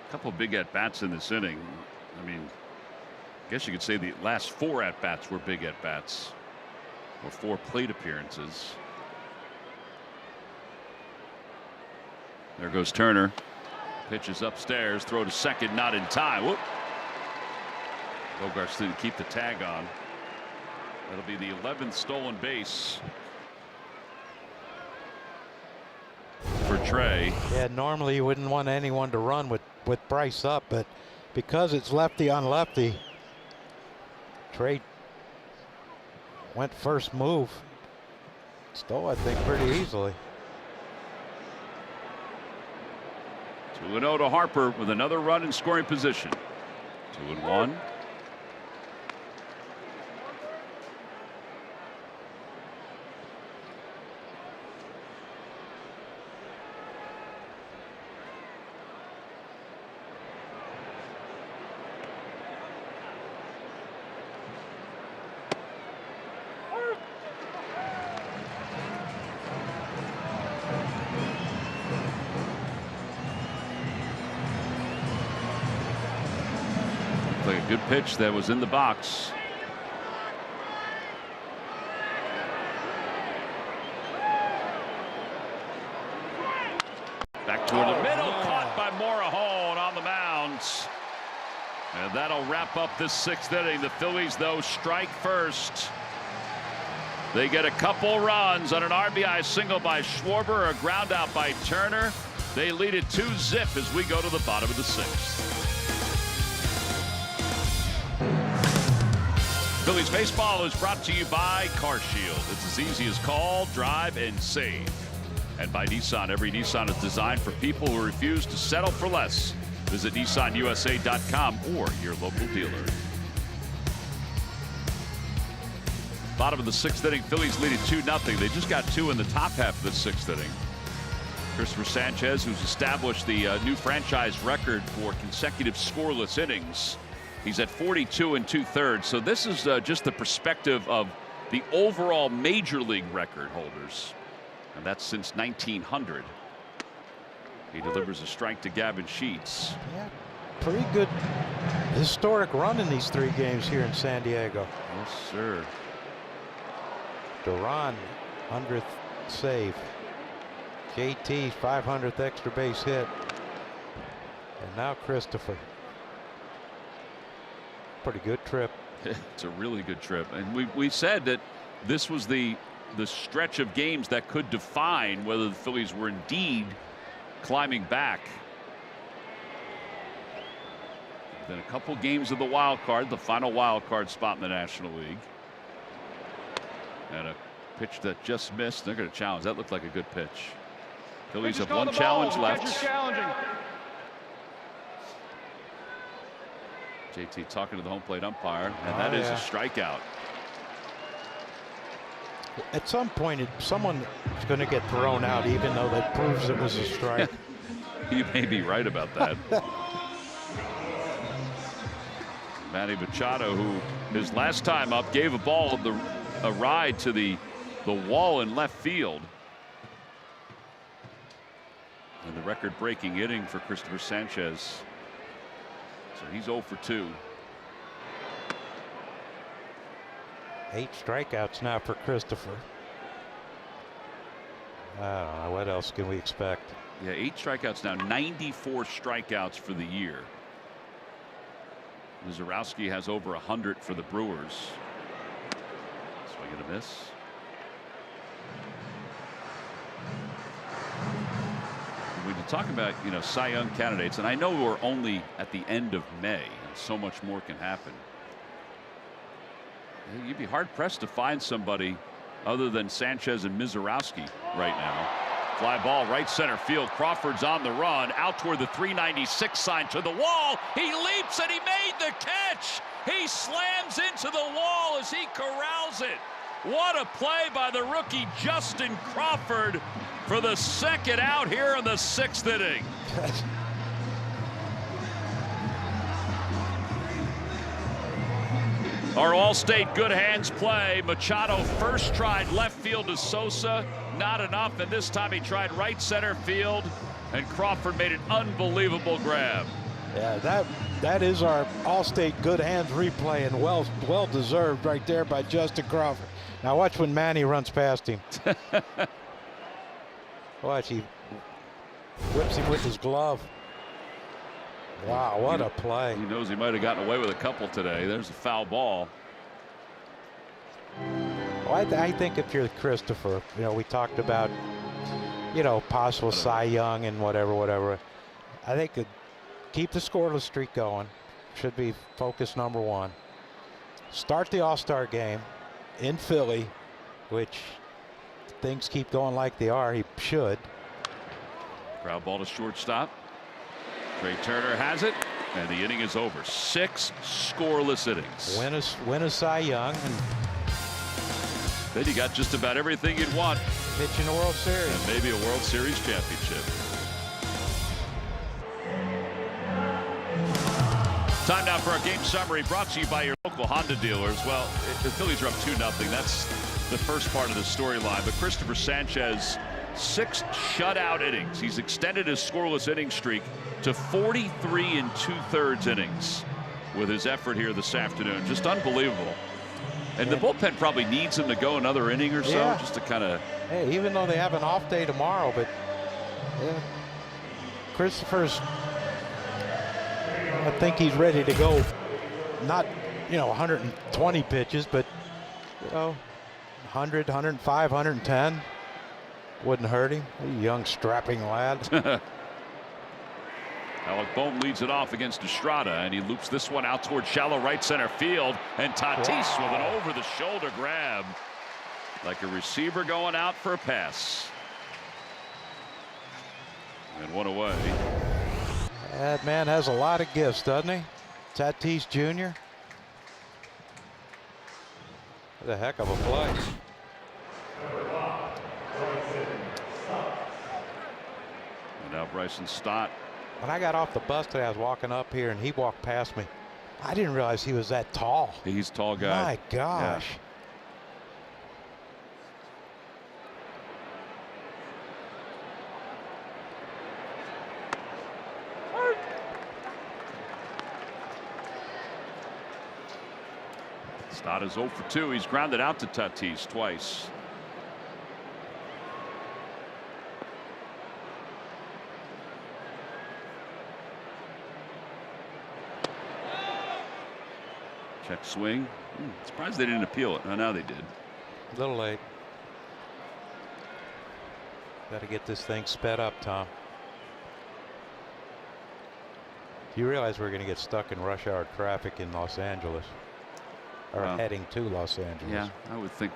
A couple of big at-bats in this inning. I mean, I guess you could say the last 4 at-bats were big at-bats, or 4 plate appearances. There goes Turner. Pitch is upstairs. Throw to second, not in time. Whoop. Bogarts didn't keep the tag on. That'll be the 11th stolen base for Trey. Yeah, normally you wouldn't want anyone to run with Bryce up, but because it's lefty on lefty, Trey went first move. Stole, I think, pretty easily. 2-0 to Harper with another run in scoring position. 2-1. Like a good pitch that was in the box. Back toward the middle, caught by Morahone on the mounds. And that'll wrap up this 6th inning. The Phillies, though, strike first. They get a couple runs on an RBI single by Schwarber, a ground out by Turner. They lead it 2-0 as we go to the bottom of the 6th. Phillies baseball is brought to you by CarShield. It's as easy as call, drive, and save. And by Nissan. Every Nissan is designed for people who refuse to settle for less. Visit NissanUSA.com or your local dealer. Bottom of the 6th inning, Phillies lead it 2-0. They just got 2 in the top half of the 6th inning. Christopher Sanchez, who's established the new franchise record for consecutive scoreless innings. He's at 42 2/3. So this is just the perspective of the overall major league record holders. And that's since 1900. He delivers a strike to Gavin Sheets. Yeah, pretty good historic run in these 3 games here in San Diego. Yes, sir. Duran, 100th save. JT, 500th extra base hit. And now Christopher. Pretty good trip. It's a really good trip. And we said that this was the stretch of games that could define whether the Phillies were indeed climbing back. Then a couple games of the wild card, the final wild card spot in the National League. And a pitch that just missed. They're going to challenge. That looked like a good pitch. Phillies have one challenge left. JT talking to the home plate umpire, and that is a strikeout. At some point, someone is going to get thrown out, even though that proves it was a strike. You may be right about that. Manny Machado, who his last time up gave a ride to the wall in left field. And the record-breaking inning for Christopher Sanchez. So he's 0 for 2. 8 strikeouts now for Christopher. I don't know. What else can we expect? Yeah, 8 strikeouts now. 94 strikeouts for the year. Mizorowski has over 100 for the Brewers. Swing and a miss. When you talk about, Cy Young candidates, and I know we're only at the end of May, and so much more can happen. You'd be hard pressed to find somebody other than Sanchez and Mizorowski right now. Fly ball right center field. Crawford's on the run out toward the 396 sign to the wall. He leaps and he made the catch. He slams into the wall as he corrals it. What a play by the rookie Justin Crawford for the second out here in the 6th inning. Our All-State good hands play. Machado first tried left field to Sosa. Not enough, and this time he tried right center field, and Crawford made an unbelievable grab. Yeah, that is our All-State good hands replay, and well deserved right there by Justin Crawford. Now watch when Manny runs past him. Watch, he whips him with his glove. Wow, what a play. He knows he might have gotten away with a couple today. There's a foul ball. Well, I think if you're Christopher, we talked about, possible Cy Young and whatever. I think keep the scoreless streak going. Should be focus number one. Start the All-Star game in Philly, which things keep going like they are. He should. Ground ball to shortstop. Trey Turner has it, and the inning is over. 6 scoreless innings. Win a Cy Young and then you got just about everything you'd want. pitch in the World Series. And maybe a World Series championship. Time now for our game summary, brought to you by your local Honda dealers. Well, the Phillies are up 2-0. That's the first part of the storyline. But Christopher Sanchez, 6 shutout innings. He's extended his scoreless inning streak to 43 2/3 innings with his effort here this afternoon. Just unbelievable. And the bullpen probably needs him to go another inning or so, just to kind of. Hey, even though they have an off day tomorrow, but Christopher's. I think he's ready to go. Not 120 pitches, but 100, 105, 110 wouldn't hurt him. A young strapping lad. Alec Bohm leads it off against Estrada, and he loops this one out toward shallow right center field. And Tatis with an over-the-shoulder grab, like a receiver going out for a pass. And one away. That man has a lot of gifts, doesn't he? Tatis Jr. What a heck of a play. And now Bryson Stott. When I got off the bus today, I was walking up here, and he walked past me. I didn't realize he was that tall. He's a tall guy. My gosh. Stott is 0 for 2. He's grounded out to Tatis twice. Check swing. Surprised they didn't appeal it. Oh, now they did. A little late. Got to get this thing sped up, Tom. You realize we're going to get stuck in rush hour traffic in Los Angeles, or heading to Los Angeles. Yeah, I would think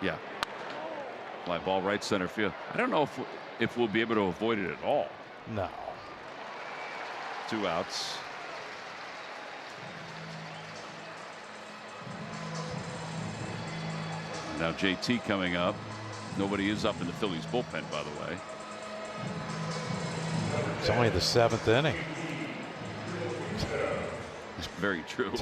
yeah. Fly ball right center field. I don't know if we'll be able to avoid it at all. No. 2 outs. Now JT coming up. Nobody is up in the Phillies bullpen, by the way. It's only the 7th inning. It's very true.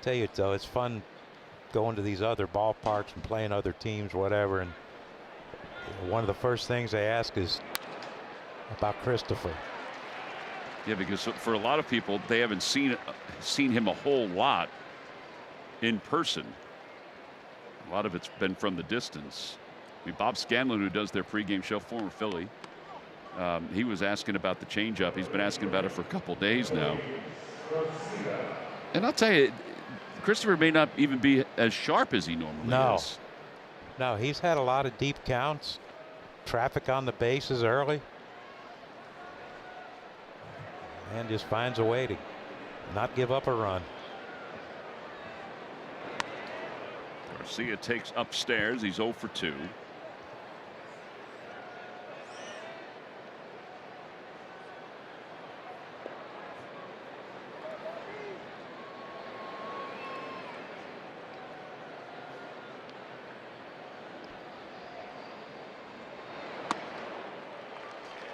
Tell you though, it's fun going to these other ballparks and playing other teams, whatever. And one of the first things they ask is about Christopher. Yeah, because for a lot of people, they haven't seen him a whole lot in person. A lot of it's been from the distance. I mean, Bob Scanlon, who does their pregame show, former Philly, he was asking about the changeup. He's been asking about it for a couple days now. And I'll tell you, Christopher may not even be as sharp as he normally is. No, he's had a lot of deep counts. Traffic on the bases early. And just finds a way to not give up a run. Garcia takes upstairs. He's 0 for 2.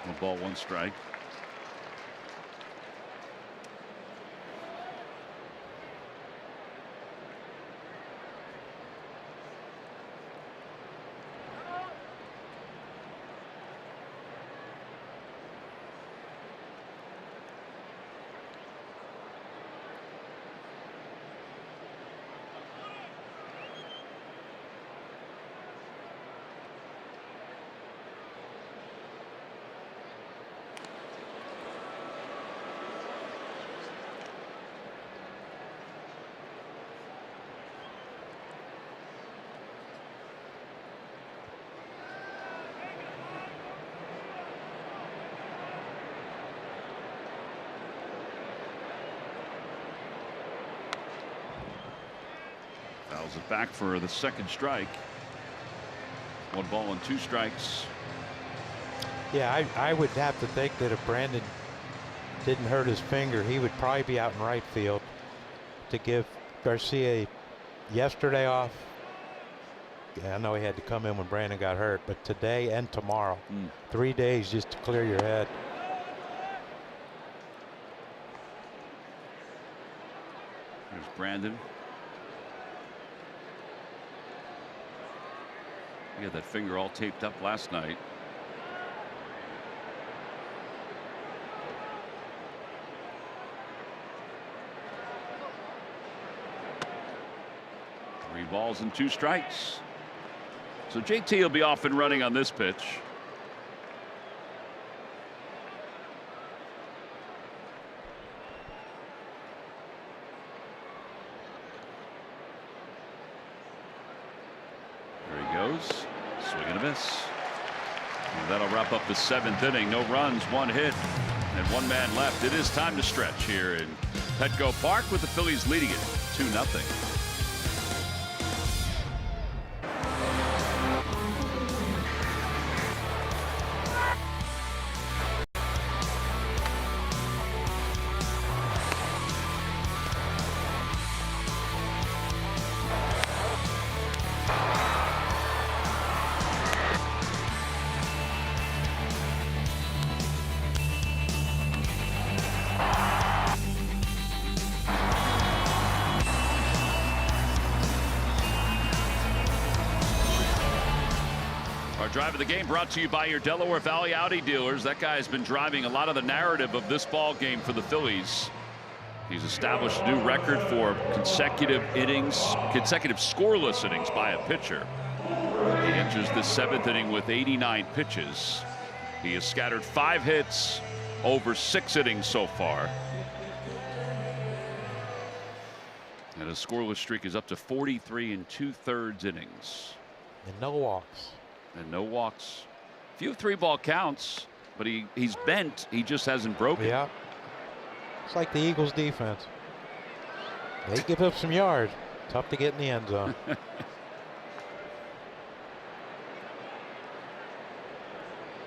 One ball, 1 strike. Fouls it back for the second strike. 1 ball and 2 strikes. Yeah, I would have to think that if Brandon didn't hurt his finger, he would probably be out in right field to give Garcia yesterday off. Yeah, I know he had to come in when Brandon got hurt, but today and tomorrow, 3 days just to clear your head. There's Brandon. He had that finger all taped up last night. Three balls and 2 strikes. So JT will be off and running on this pitch. There he goes. Swing and a miss. And that'll wrap up the 7th inning. No runs, 1 hit, and 1 man left. It is time to stretch here in Petco Park with the Phillies leading it 2-0. Drive of the game brought to you by your Delaware Valley Audi dealers. That guy has been driving a lot of the narrative of this ball game for the Phillies. He's established a new record for consecutive scoreless innings by a pitcher. He enters the 7th inning with 89 pitches. He has scattered 5 hits over 6 innings so far. And his scoreless streak is up to 43 2/3 innings. And no walks. And no walks. Few 3-ball counts, but he's bent. He just hasn't broken. Yeah. It's like the Eagles defense. They give up some yards. Tough to get in the end zone.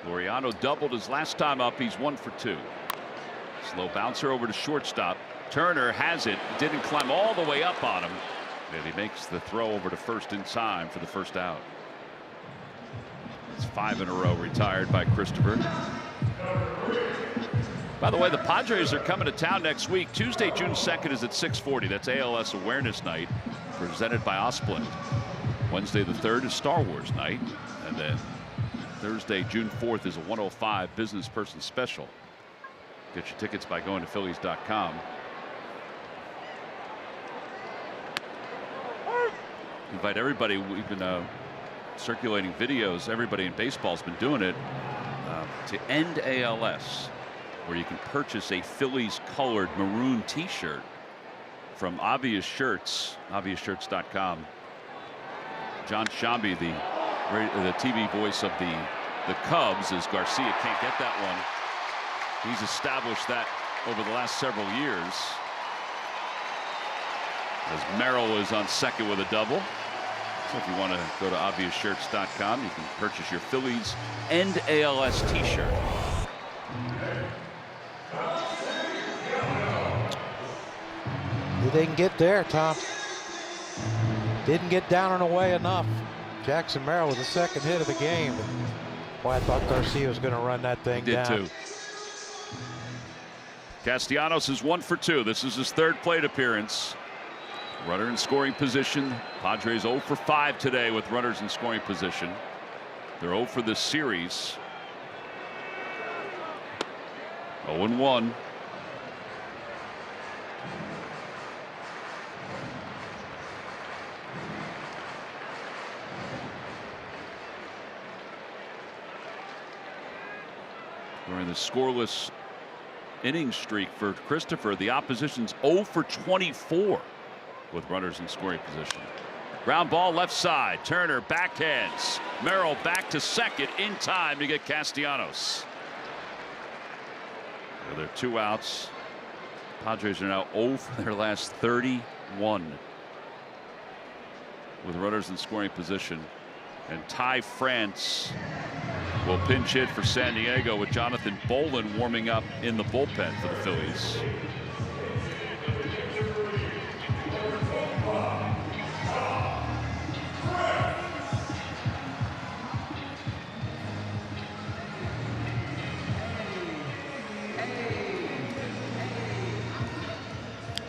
Laureano doubled his last time up. He's 1 for 2. Slow bouncer over to shortstop. Turner has it. Didn't climb all the way up on him. And he makes the throw over to first in time for the first out. It's 5 in a row retired by Christopher. By the way, the Padres are coming to town next week. Tuesday, June 2nd is at 6:40. That's ALS Awareness Night, presented by Osplund. Wednesday the 3rd is Star Wars Night. And then Thursday, June 4th is a 105 business person special. Get your tickets by going to Phillies.com. Invite everybody. We've been circulating videos. Everybody in baseball has been doing it to end ALS, where you can purchase a Phillies colored maroon t-shirt from Obvious Shirts, obviousshirts.com. John Shambi, the TV voice of the Cubs, as Garcia can't get that one. He's established that over the last several years. As Merrill is on second with a double. So if you want to go to obviousshirts.com, you can purchase your Phillies End ALS t-shirt. He didn't get there, Tom. Didn't get down and away enough. Jackson Merrill with the 2nd hit of the game. Boy, I thought Garcia was going to run that thing down. Did too. Castellanos is 1 for 2. This is his 3rd plate appearance. Runner in scoring position. Padres 0 for 5 today with runners in scoring position. They're 0 for this series. 0-1. During the scoreless inning streak for Christopher, the opposition's 0 for 24 with runners in scoring position. Ground ball left side. Turner backhands. Merrill back to second in time to get Castellanos. Well, there are 2 outs. Padres are now 0 for their last 31. with runners in scoring position. And Ty France will pinch hit for San Diego with Jonathan Bolin warming up in the bullpen for the Phillies.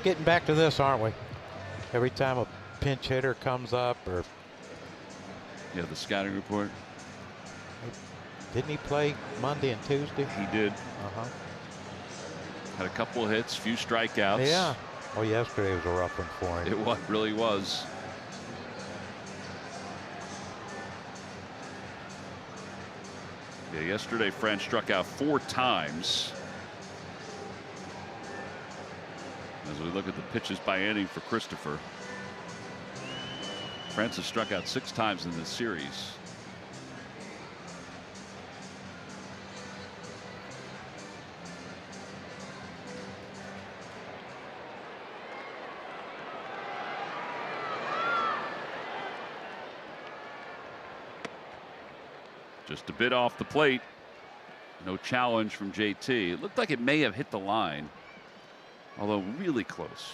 Getting back to this, aren't we? Every time a pinch hitter comes up, or Yeah, the scouting report. didn't he play Monday and Tuesday? He did. Had a couple of hits, few strikeouts. Yeah. Oh, yesterday was a rough one for him. It really was. Yeah, yesterday France struck out 4 times. As we look at the pitches by inning for Christopher, France has struck out 6 times in this series. Just a bit off the plate. No challenge from JT. It looked like it may have hit the line, although really close.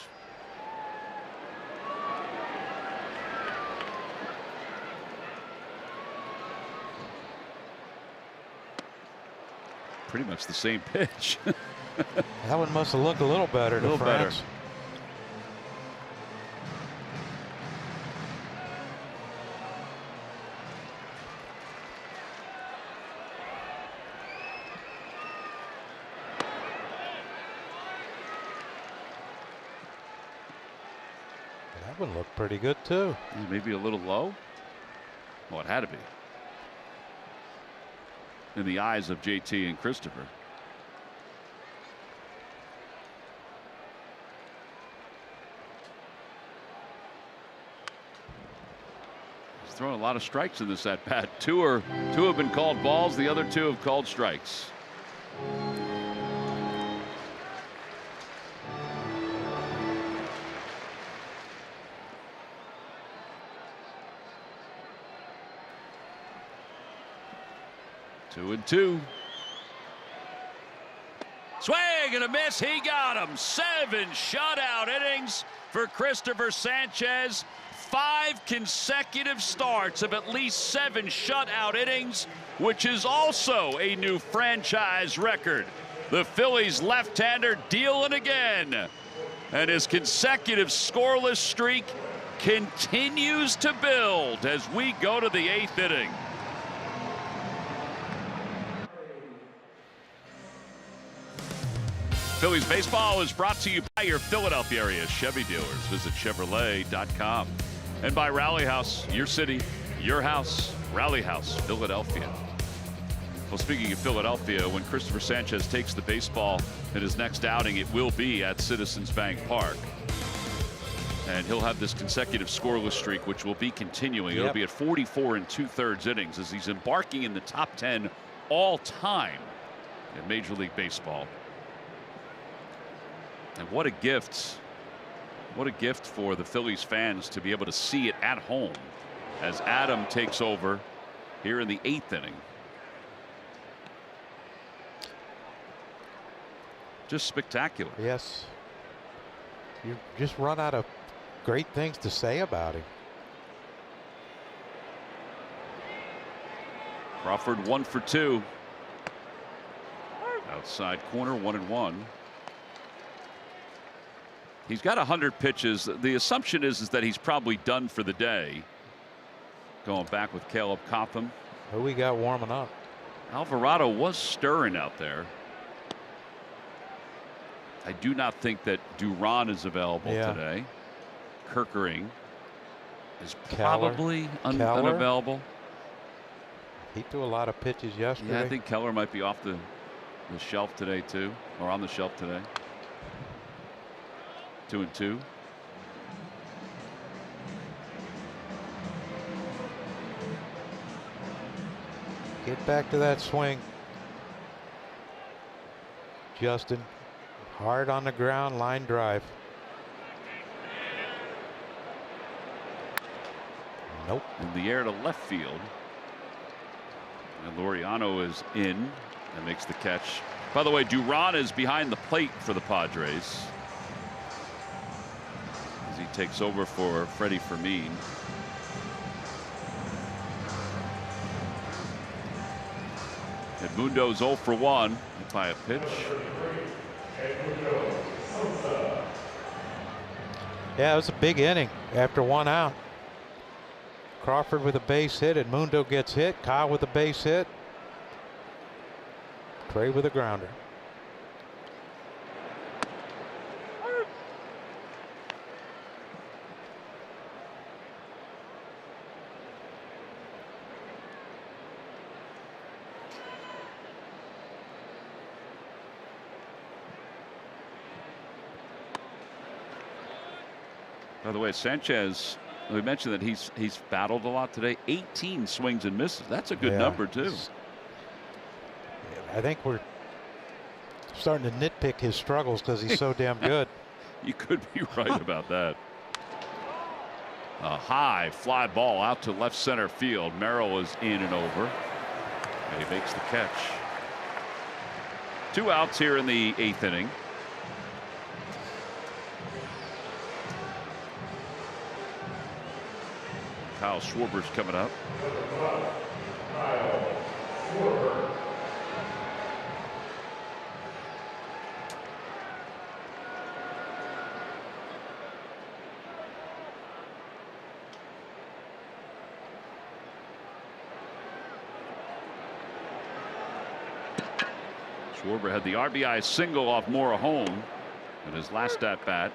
Pretty much the same pitch. That one must have looked a little better to France. 2 That one looked pretty good too. Maybe a little low. Well, it had to be in the eyes of JT and Christopher. He's throwing a lot of strikes in this at bat. Two have been called balls. The other 2 have called strikes. Two and 2. Swing and a miss. He got him. 7 shutout innings for Christopher Sanchez. 5 consecutive starts of at least 7 shutout innings, which is also a new franchise record. The Phillies left-hander dealing again, and his consecutive scoreless streak continues to build as we go to the 8th inning. Phillies baseball is brought to you by your Philadelphia area Chevy dealers. Visit Chevrolet.com. And by Rally House, your city, your house, Rally House, Philadelphia. Well, speaking of Philadelphia, when Christopher Sanchez takes the baseball in his next outing, it will be at Citizens Bank Park. And he'll have this consecutive scoreless streak, which will be continuing. It'll be at 44 2/3 innings as he's embarking in the top 10 all time in Major League Baseball. And what a gift for the Phillies fans to be able to see it at home as Adam takes over here in the 8th inning. Just spectacular. Yes. You just run out of great things to say about him. Crawford 1 for 2. Outside corner, 1-1. He's got 100 pitches. The assumption is that he's probably done for the day. Going back with Caleb Cotham. Who we got warming up? Alvarado was stirring out there. I do not think that Duran is available today. Kerkering is probably unavailable. He threw a lot of pitches yesterday. Yeah, I think Keller might be off the shelf today too, or on the shelf today. 2-2. Get back to that swing. Justin, hard on the ground, line drive. Nope. In the air to left field. And Laureano is in and makes the catch. By the way, Duran is behind the plate for the Padres as he takes over for Freddie Fermin. Edmundo's 0 for 1 by a pitch. Yeah, it was a big inning after 1 out. Crawford with a base hit. Edmundo gets hit. Kyle with a base hit. Trey with a grounder. By the way, Sanchez, we mentioned that he's battled a lot today. 18 swings and misses. That's a good number too. I think we're starting to nitpick his struggles because he's so damn good. You could be right about that. A high fly ball out to left center field. Merrill is in and over. And he makes the catch. 2 outs here in the 8th inning. Kyle Schwarber's coming up. Schwarber had the RBI single off Mora home in his last at bat.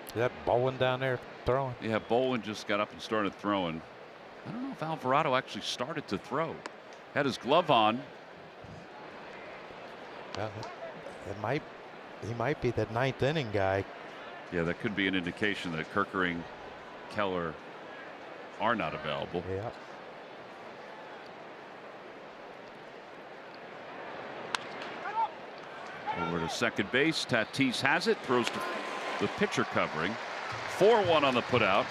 Is that Bowen down there throwing? Yeah, Bowen just got up and started throwing. I don't know if Alvarado actually started to throw. Had his glove on. He might be that 9th inning guy. Yeah, that could be an indication that Kerkering, Keller are not available. Yeah. Over to second base. Tatis has it. Throws to the pitcher covering. 4-1 on the putout.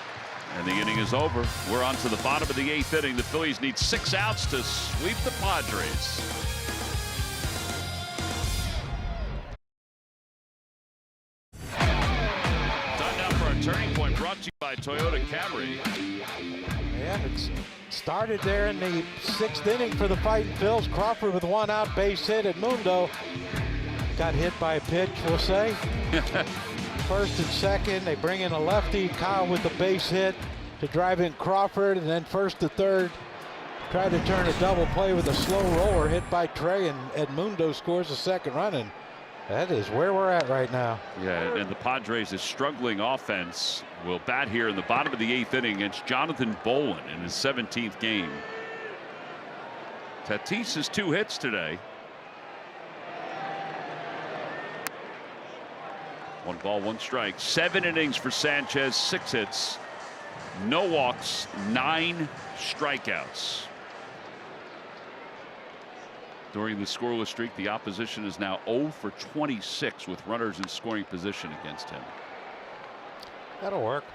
And the inning is over. We're on to the bottom of the 8th inning. The Phillies need 6 outs to sweep the Padres. Time now for our turning point, brought to you by Toyota Camry. Yeah, it's started there in the 6th inning for the Fighting Phils. Crawford with 1 out, base hit. Edmundo got hit by a pitch, we'll say. First and second, they bring in a lefty. Kyle with the base hit to drive in Crawford, and then first to third, tried to turn a double play with a slow roller hit by Trey, and Edmundo scores the second run, and that is where we're at right now. Yeah, and the Padres' struggling offense will bat here in the bottom of the 8th inning against Jonathan Bowen in his 17th game. Tatis has 2 hits today. 1 ball, 1 strike. 7 innings for Sanchez, 6 hits, no walks, 9 strikeouts. During the scoreless streak, the opposition is now 0 for 26 with runners in scoring position against him. That'll work.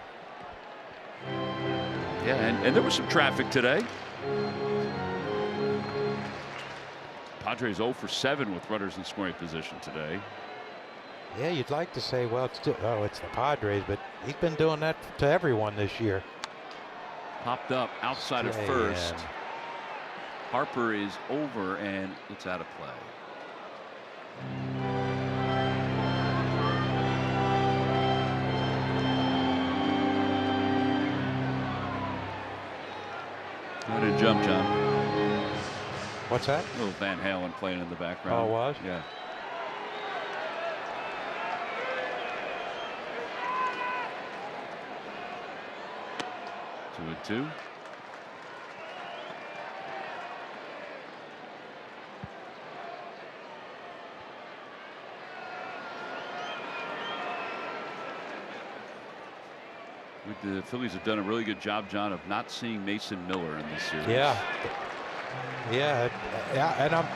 Yeah, and there was some traffic today. Padres 0 for 7 with runners in scoring position today. Yeah, you'd like to say, well, it's the Padres, but he's been doing that to everyone this year. Popped up outside of first. Harper is over, and it's out of play. Go ahead and jump, John. What's that? A little Van Halen playing in the background. Oh, it was? Yeah. Two and 2. think the Phillies have done a really good job, John, of not seeing Mason Miller in this series. Yeah, and I'm,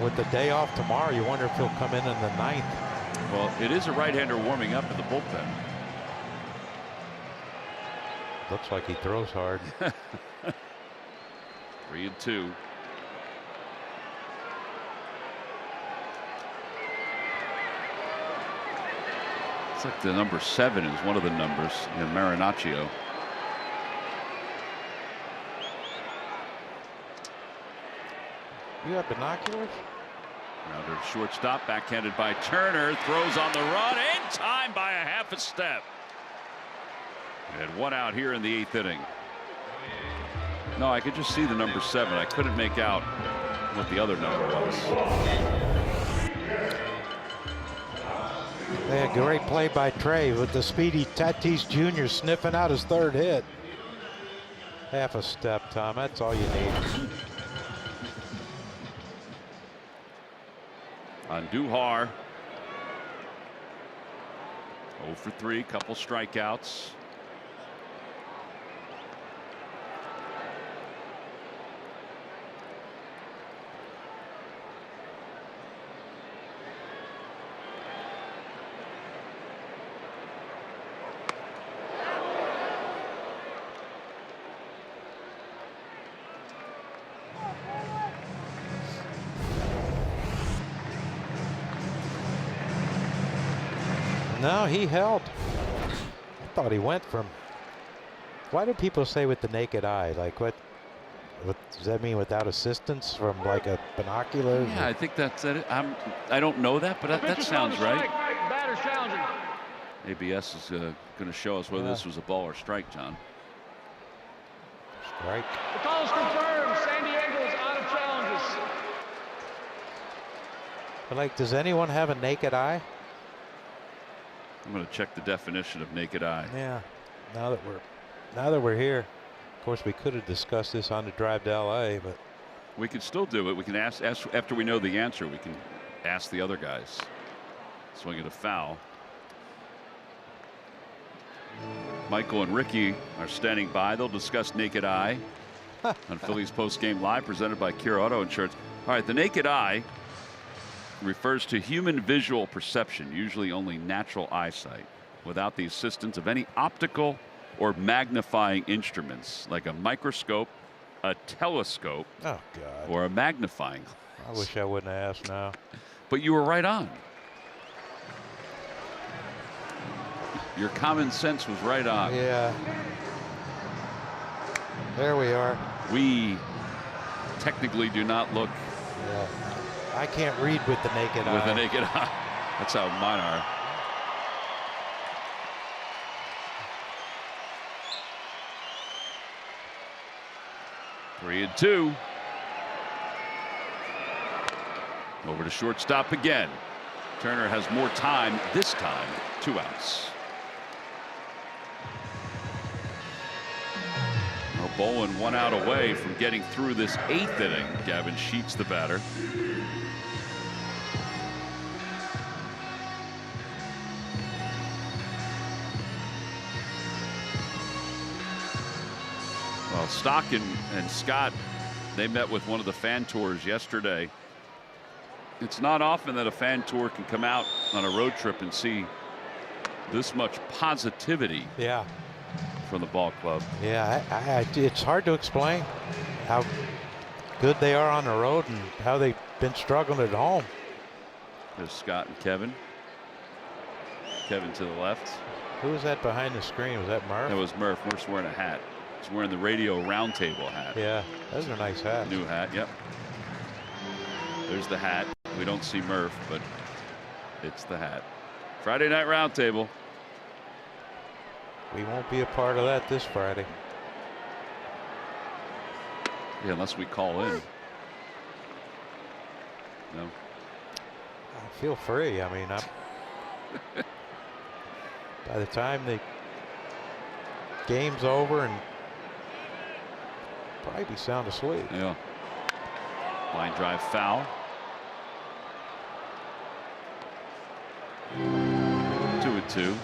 with the day off tomorrow, you wonder if he'll come in the ninth. Well, it is a right-hander warming up in the bullpen. Looks like he throws hard. 3-2. It's like the number 7 is one of the numbers in Marinaccio. You have binoculars? Rounder to shortstop, backhanded by Turner, throws on the run, in time by a half a step. And 1 out here in the 8th inning. No, I could just see the number 7. I couldn't make out what the other number was. Yeah, great play by Trey with the speedy Tatis Jr. sniffing out his 3rd hit. Half a step, Tom. That's all you need. Andujar. 0 for 3, couple strikeouts. No, he held. I thought he went from. Why do people say with the naked eye? Like what does that mean? Without assistance from like a binocular? Yeah, I think that's it. I don't know that, but that sounds right. Batter challenging. ABS is going to show us whether this was a ball or strike, John. Strike. The call is confirmed. San Diego's out of challenges. But like, does anyone have a naked eye? I'm going to check the definition of naked eye. Yeah. Now that we're here, of course we could have discussed this on the drive to LA, but we could still do it. We can ask after we know the answer. We can ask the other guys. Swing at a foul. Michael and Ricky are standing by. They'll discuss naked eye on Phillies post-game live, presented by Cure Auto Insurance. All right, the naked eye refers to human visual perception, usually only natural eyesight, without the assistance of any optical or magnifying instruments like a microscope, a telescope, or a magnifying glass. I wish I wouldn't have asked now. But you were right on. Your common sense was right on. Yeah. There we are. We technically do not look. Yeah. I can't read with the naked eye. With the naked eye. That's how mine are. Three and 2. Over to shortstop again. Turner has more time this time. 2 outs. Well, Bolin 1 out away from getting through this 8th inning. Gavin Sheets the batter. Well, Stock and Scott, they met with one of the fan tours yesterday. It's not often that a fan tour can come out on a road trip and see this much positivity. Yeah. From the ball club. Yeah, it's hard to explain how good they are on the road and how they've been struggling at home. There's Scott and Kevin. Kevin to the left. Who was that behind the screen? Was that Murph? That was Murph. Murph's wearing a hat. He's wearing the radio roundtable hat. Yeah, those are nice hats. New hat, yep. There's the hat. We don't see Murph, but it's the hat. Friday Night Roundtable. We won't be a part of that this Friday. Yeah, unless we call in. No. I feel free. I mean, by the time the game's over, and probably be sound asleep. Yeah. Line drive foul. 2-2.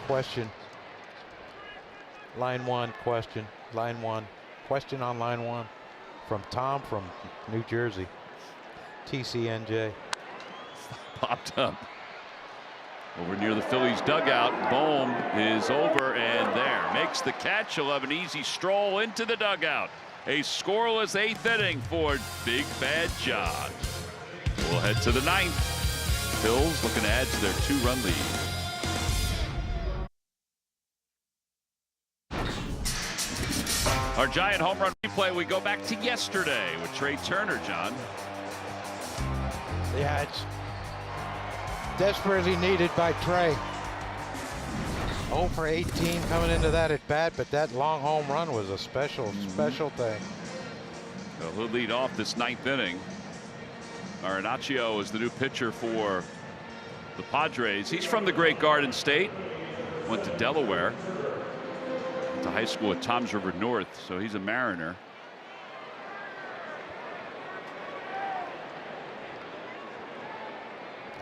question. Line one question. Line one. Question on line one from Tom from New Jersey. TCNJ. Popped up. Over near the Phillies dugout. Bohm is over and there. Makes the catch. He'll have an easy stroll into the dugout. A scoreless 8th inning for Big Bad John. We'll head to the 9th. Phils looking to add to their 2-run lead. Our giant home run replay, we go back to yesterday with Trey Turner, John. Yeah, it's desperately needed by Trey. 0 for 18 coming into that at bat, but that long home run was a special thing. So he'll lead off this 9th inning. Arenaccio is the new pitcher for the Padres. He's from the Great Garden State. Went to Delaware. Went to high school at Toms River North, so he's a Mariner.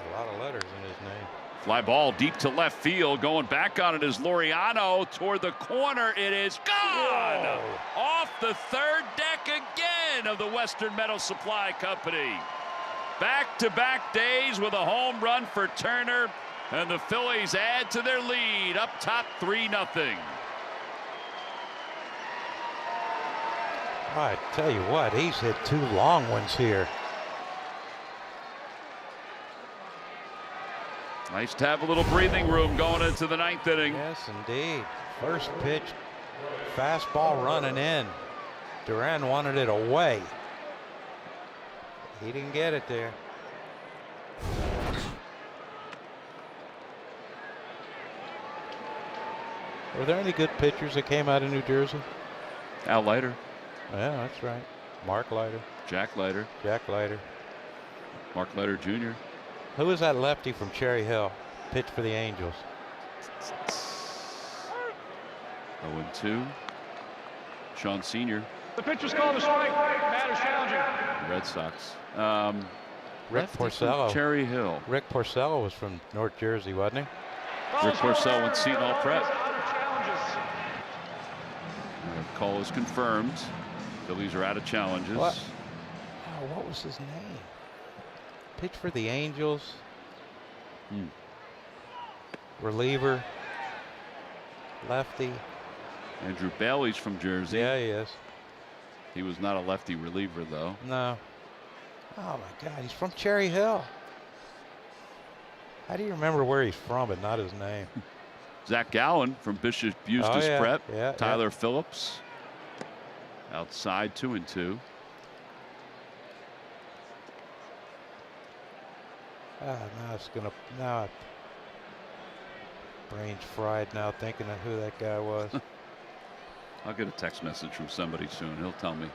A lot of letters in his name. Fly ball deep to left field. Going back on it is Laureano toward the corner. It is gone. Whoa. Off the 3rd deck again of the Western Metal Supply Company. Back-to-back days with a home run for Turner, and the Phillies add to their lead, up top 3-0. I tell you what, he's hit 2 long ones here. Nice to have a little breathing room going into the 9th inning. Yes, indeed. First pitch, fastball running in. Duran wanted it away. He didn't get it there. Were there any good pitchers that came out of New Jersey? Al Leiter. Yeah, that's right. Mark Leiter. Jack Leiter. Jack Leiter. Mark Leiter Jr. Who was that lefty from Cherry Hill? Pitched for the Angels. 0-2. Sean Sr. The pitch was called a strike. Matters challenging. Red Sox. Rick Porcello. Cherry Hill. Rick Porcello was from North Jersey, wasn't he? Rick Porcello went Seton Hall Prep. Call is confirmed. Phillies are out of challenges. What? Oh, what was his name? Pitched for the Angels. Reliever. Lefty. Andrew Bailey's from Jersey. Yeah, he is. He was not a lefty reliever, though. No. Oh, my God. He's from Cherry Hill. How do you remember where he's from but not his name? Zach Gallen from Bishop Eustace Prep. Yeah, Tyler Phillips. Outside 2-2. Now it's going to. Now brain's fried now thinking of who that guy was. I'll get a text message from somebody soon. He'll tell me.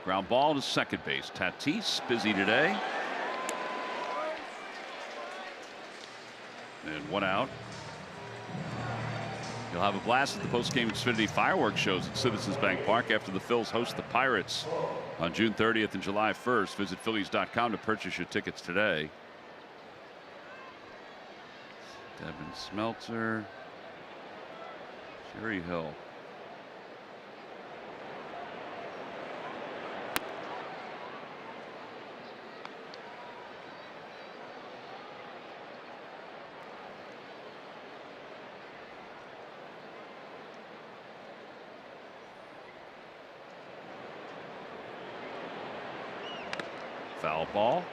Ground ball to second base. Tatis busy today. And 1 out. You'll have a blast at the post-game Xfinity fireworks shows at Citizens Bank Park after the Phils host the Pirates on June 30th and July 1st. Visit Phillies.com to purchase your tickets today. Devin Smeltzer. Cherry Hill. Foul ball.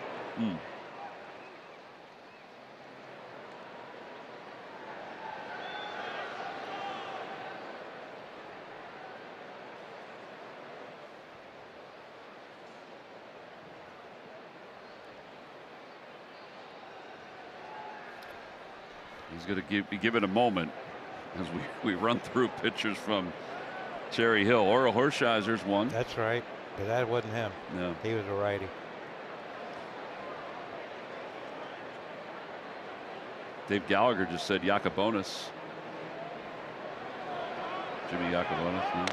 He's going to be given a moment as we run through pitchers from Cherry Hill. Orel Hershiser's one. That's right, but that wasn't him. No. He was a righty. Dave Gallagher just said Yacobonis. Jimmy Yacobonis. Yeah.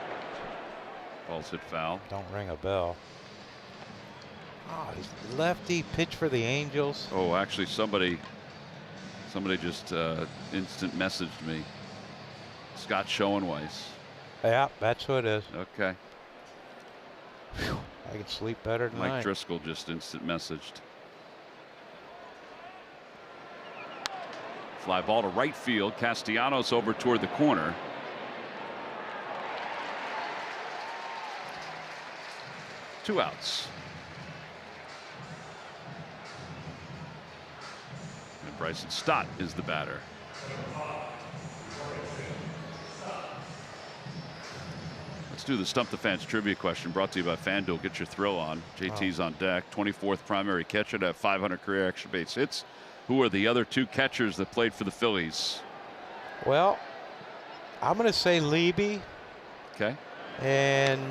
Ball's hit foul. Don't ring a bell. Oh, he's lefty, pitch for the Angels. Oh, actually somebody Somebody just instant messaged me. Scott Schoenweiss. Yeah, that's who it is. Okay. Whew, I can sleep better tonight. Mike Driscoll just instant messaged. Fly ball to right field. Castellanos over toward the corner. Two outs. And Bryson Stott is the batter. Let's do the Stump the Fans trivia question brought to you by FanDuel. Get your thrill on. JT's on deck. 24th primary catcher to have 500 career extra base hits. Who are the other two catchers that played for the Phillies? Well, I'm going to say Levy. Okay. And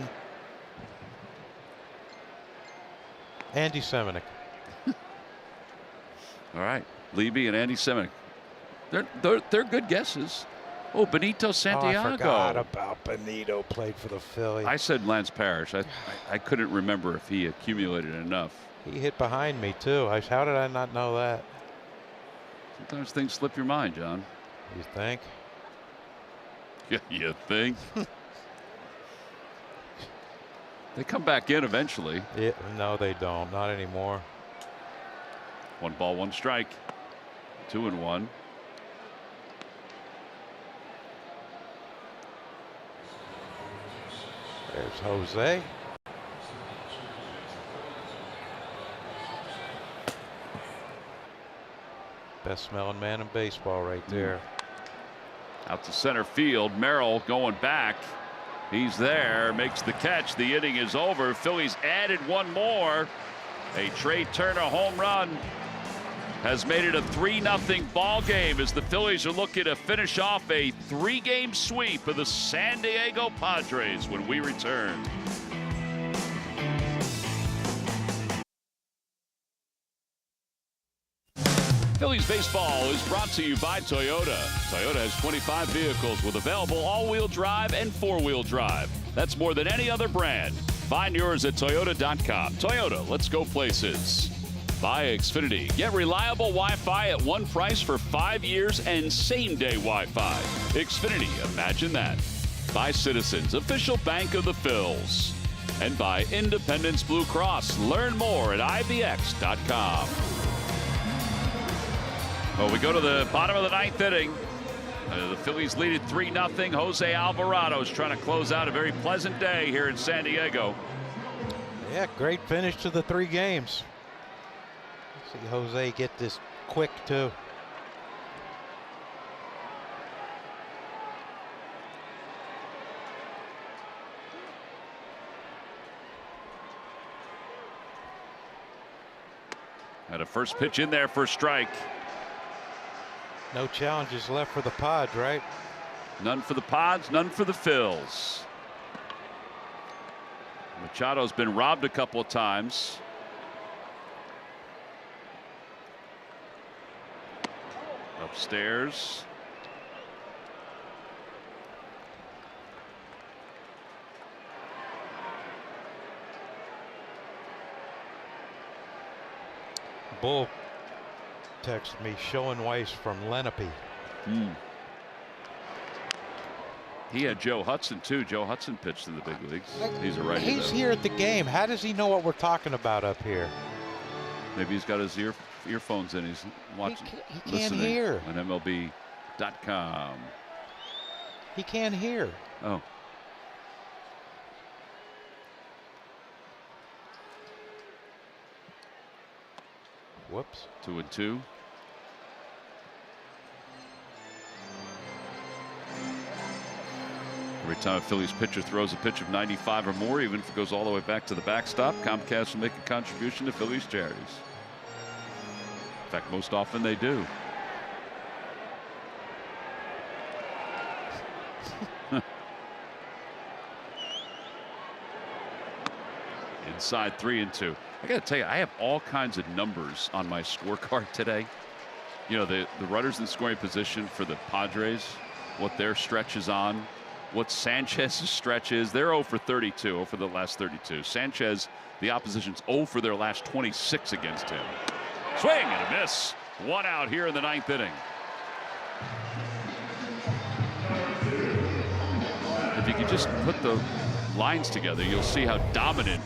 Andy Semenick. All right. Levy and Andy Semenick. They're good guesses. Oh, Benito Santiago. Oh, I forgot about Benito. Played for the Phillies. I said Lance Parrish. I couldn't remember if he accumulated enough. He hit behind me, too. How did I not know that? Sometimes things slip your mind, John. You think? Yeah, you think? They come back in eventually. Yeah, no, they don't. Not anymore. 1 ball, 1 strike. 2-1. There's Jose. Best smelling man in baseball right there. Out to center field. Merrill going back. He's there. Makes the catch. The inning is over. Phillies added 1 more. A Trey Turner home run has made it a 3-0 ball game as the Phillies are looking to finish off a 3-game sweep of the San Diego Padres when we return. Phillies baseball is brought to you by Toyota. Toyota has 25 vehicles with available all-wheel drive and 4-wheel drive. That's more than any other brand. Find yours at Toyota.com. Toyota, let's go places. By Xfinity. Get reliable Wi-Fi at one price for 5 years and same-day Wi-Fi. Xfinity, imagine that. By Citizens, official bank of the Phils. And by Independence Blue Cross. Learn more at IBX.com. Well, we go to the bottom of the 9th inning. The Phillies lead it 3-0. Jose Alvarado is trying to close out a very pleasant day here in San Diego. Yeah, great finish to the 3 games. See Jose get this quick, too. Had a first pitch in there for a strike. No challenges left for the Pods, right? None for the Pods, none for the Phils. Machado's been robbed a couple of times. Upstairs. Bull texted me, Schoenweiss from Lenape. He had Joe Hudson, too. Joe Hudson pitched in the big leagues. He's a righty. He's here at the game. How does he know what we're talking about up here? Maybe he's got his earphones in. He's watching. He can't hear. On MLB.com. He can't hear. Oh. Whoops. 2-2. Every time a Phillies pitcher throws a pitch of 95 or more, even if it goes all the way back to the backstop, Comcast will make a contribution to Phillies charities. In fact, most often they do. Inside 3-2. I got to tell you, I have all kinds of numbers on my scorecard today. You know, the runners in scoring position for the Padres, what their stretch is on, what Sanchez's stretch is. They're 0 for 32, 0 for the last 32. Sanchez, the opposition's 0 for their last 26 against him. Swing and a miss. One out here in the 9th inning. If you could just put the lines together, you'll see how dominant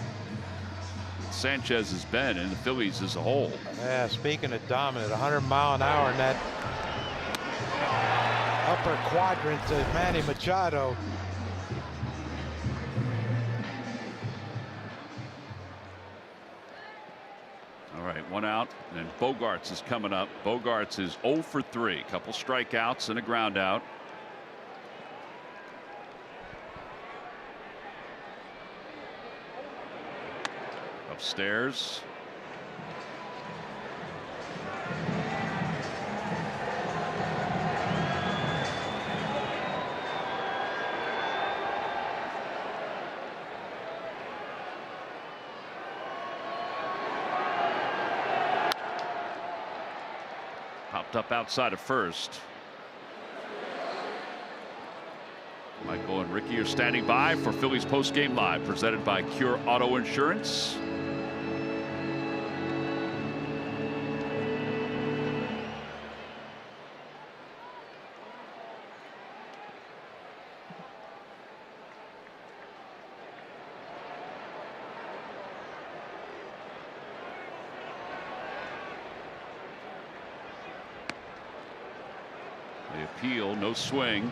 Sanchez has been and the Phillies as a whole. Yeah, speaking of dominant, 100-mile-an-hour in that upper quadrant to Manny Machado. All right, one out, and Bogarts is coming up. Bogarts is 0 for 3, couple strikeouts and a ground out. Upstairs. Popped up outside of first. Michael and Ricky are standing by for Phillies Postgame Live, presented by Cure Auto Insurance. The appeal, no swing.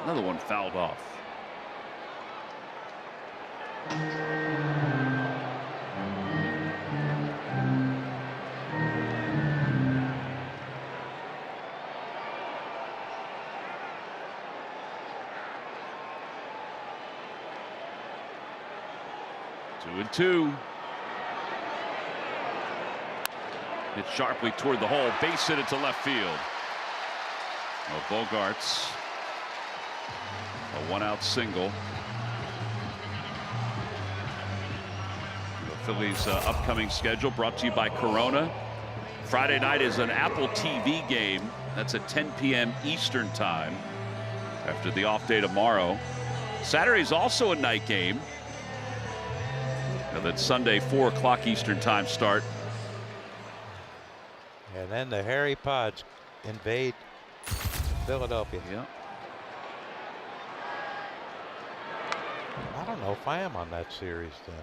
Another one fouled off. Two and two. Hit sharply toward the hole, base hit it to left field. Well, Bogarts, a one-out single. The Phillies' upcoming schedule brought to you by Corona. Friday night is an Apple TV game. That's at 10 p.m. Eastern time after the off day tomorrow. Saturday's also a night game. Now that Sunday 4 o'clock Eastern time start. And then the Harry Pods invade Philadelphia. Yeah. I don't know if I am on that series then.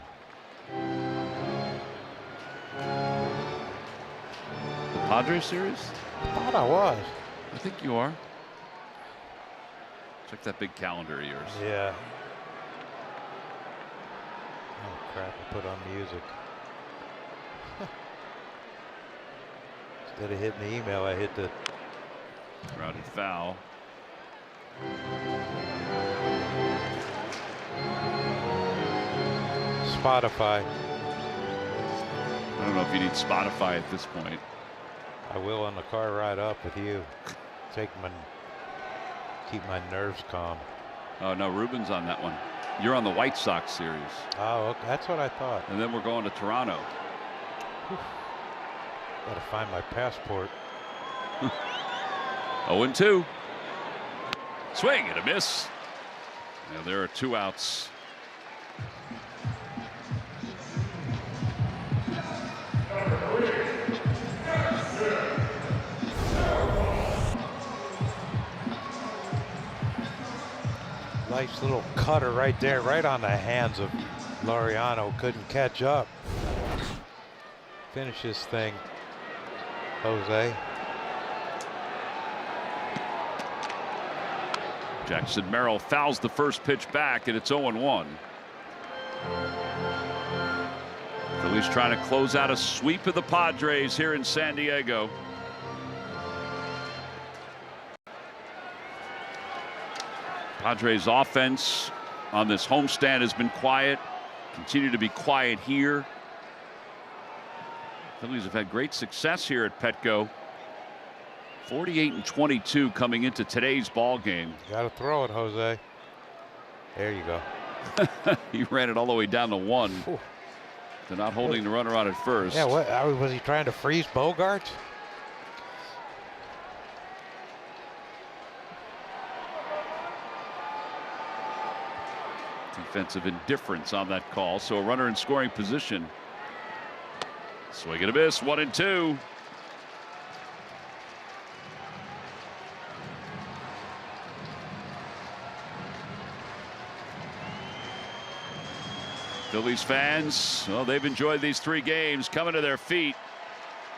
The Padres series? I thought I was. I think you are. Check that big calendar of yours. Yeah. Oh crap, I put on music. Instead of hitting the email, I hit the Grounded foul. Spotify. I don't know if you need Spotify at this point. I will on the car ride up with you. Keep my nerves calm. Oh no, Ruben's on that one. You're on the White Sox series. Oh, okay. That's what I thought. And then we're going to Toronto. Gotta find my passport. 0-2. Swing and a miss. Now there are 2 outs. Nice little cutter right there, right on the hands of Laureano. Couldn't catch up. Finish this thing, Jose. Jackson Merrill fouls the first pitch back, and it's 0-1. Phillies trying to close out a sweep of the Padres here in San Diego. Padres offense on this homestand has been quiet. Continue to be quiet here. Phillies have had great success here at Petco. 48-22 coming into today's ball game. Got to throw it, Jose. There you go. He ran it all the way down to 1. Whew. They're not holding the runner on at first. Yeah, what was he trying to freeze Bogarts? Defensive indifference on that call. So a runner in scoring position. Swing and a miss. 1-2. Phillies fans, well, they've enjoyed these 3 games, coming to their feet.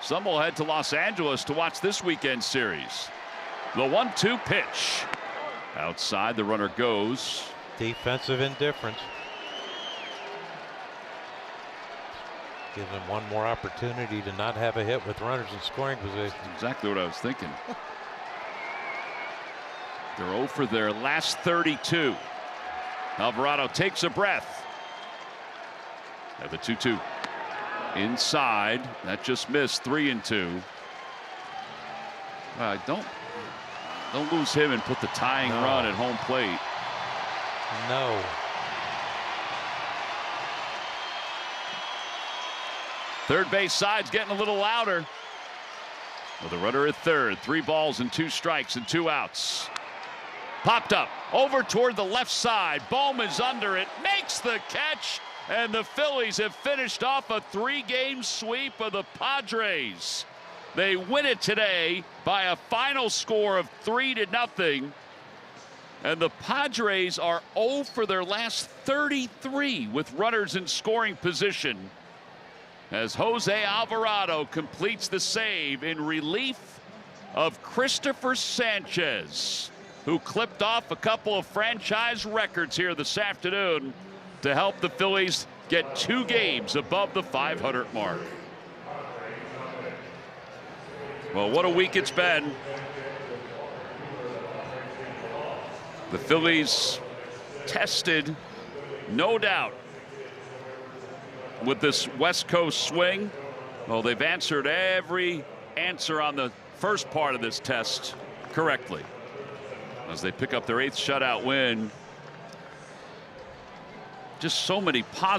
Some will head to Los Angeles to watch this weekend series. The 1-2 pitch. Outside, the runner goes. Defensive indifference. Gives them one more opportunity to not have a hit with runners in scoring position. Exactly what I was thinking. They're 0 for their last 32. Alvarado takes a breath. At the 2-2. Inside. That just missed. 3-2. Don't lose him and put the tying run at home plate. No. Third base side's getting a little louder. With a runner at third. 3 balls and 2 strikes and 2 outs. Popped up. Over toward the left side. Bowman's under it. Makes the catch. And the Phillies have finished off a 3-game sweep of the Padres. They win it today by a final score of 3-0. And the Padres are 0 for their last 33 with runners in scoring position. As Jose Alvarado completes the save in relief of Christopher Sanchez, who clipped off a couple of franchise records here this afternoon to help the Phillies get 2 games above the 500 mark. Well, what a week it's been. The Phillies tested, no doubt, with this West Coast swing. Well, they've answered every answer on the first part of this test correctly as they pick up their 8th shutout win. Just so many positive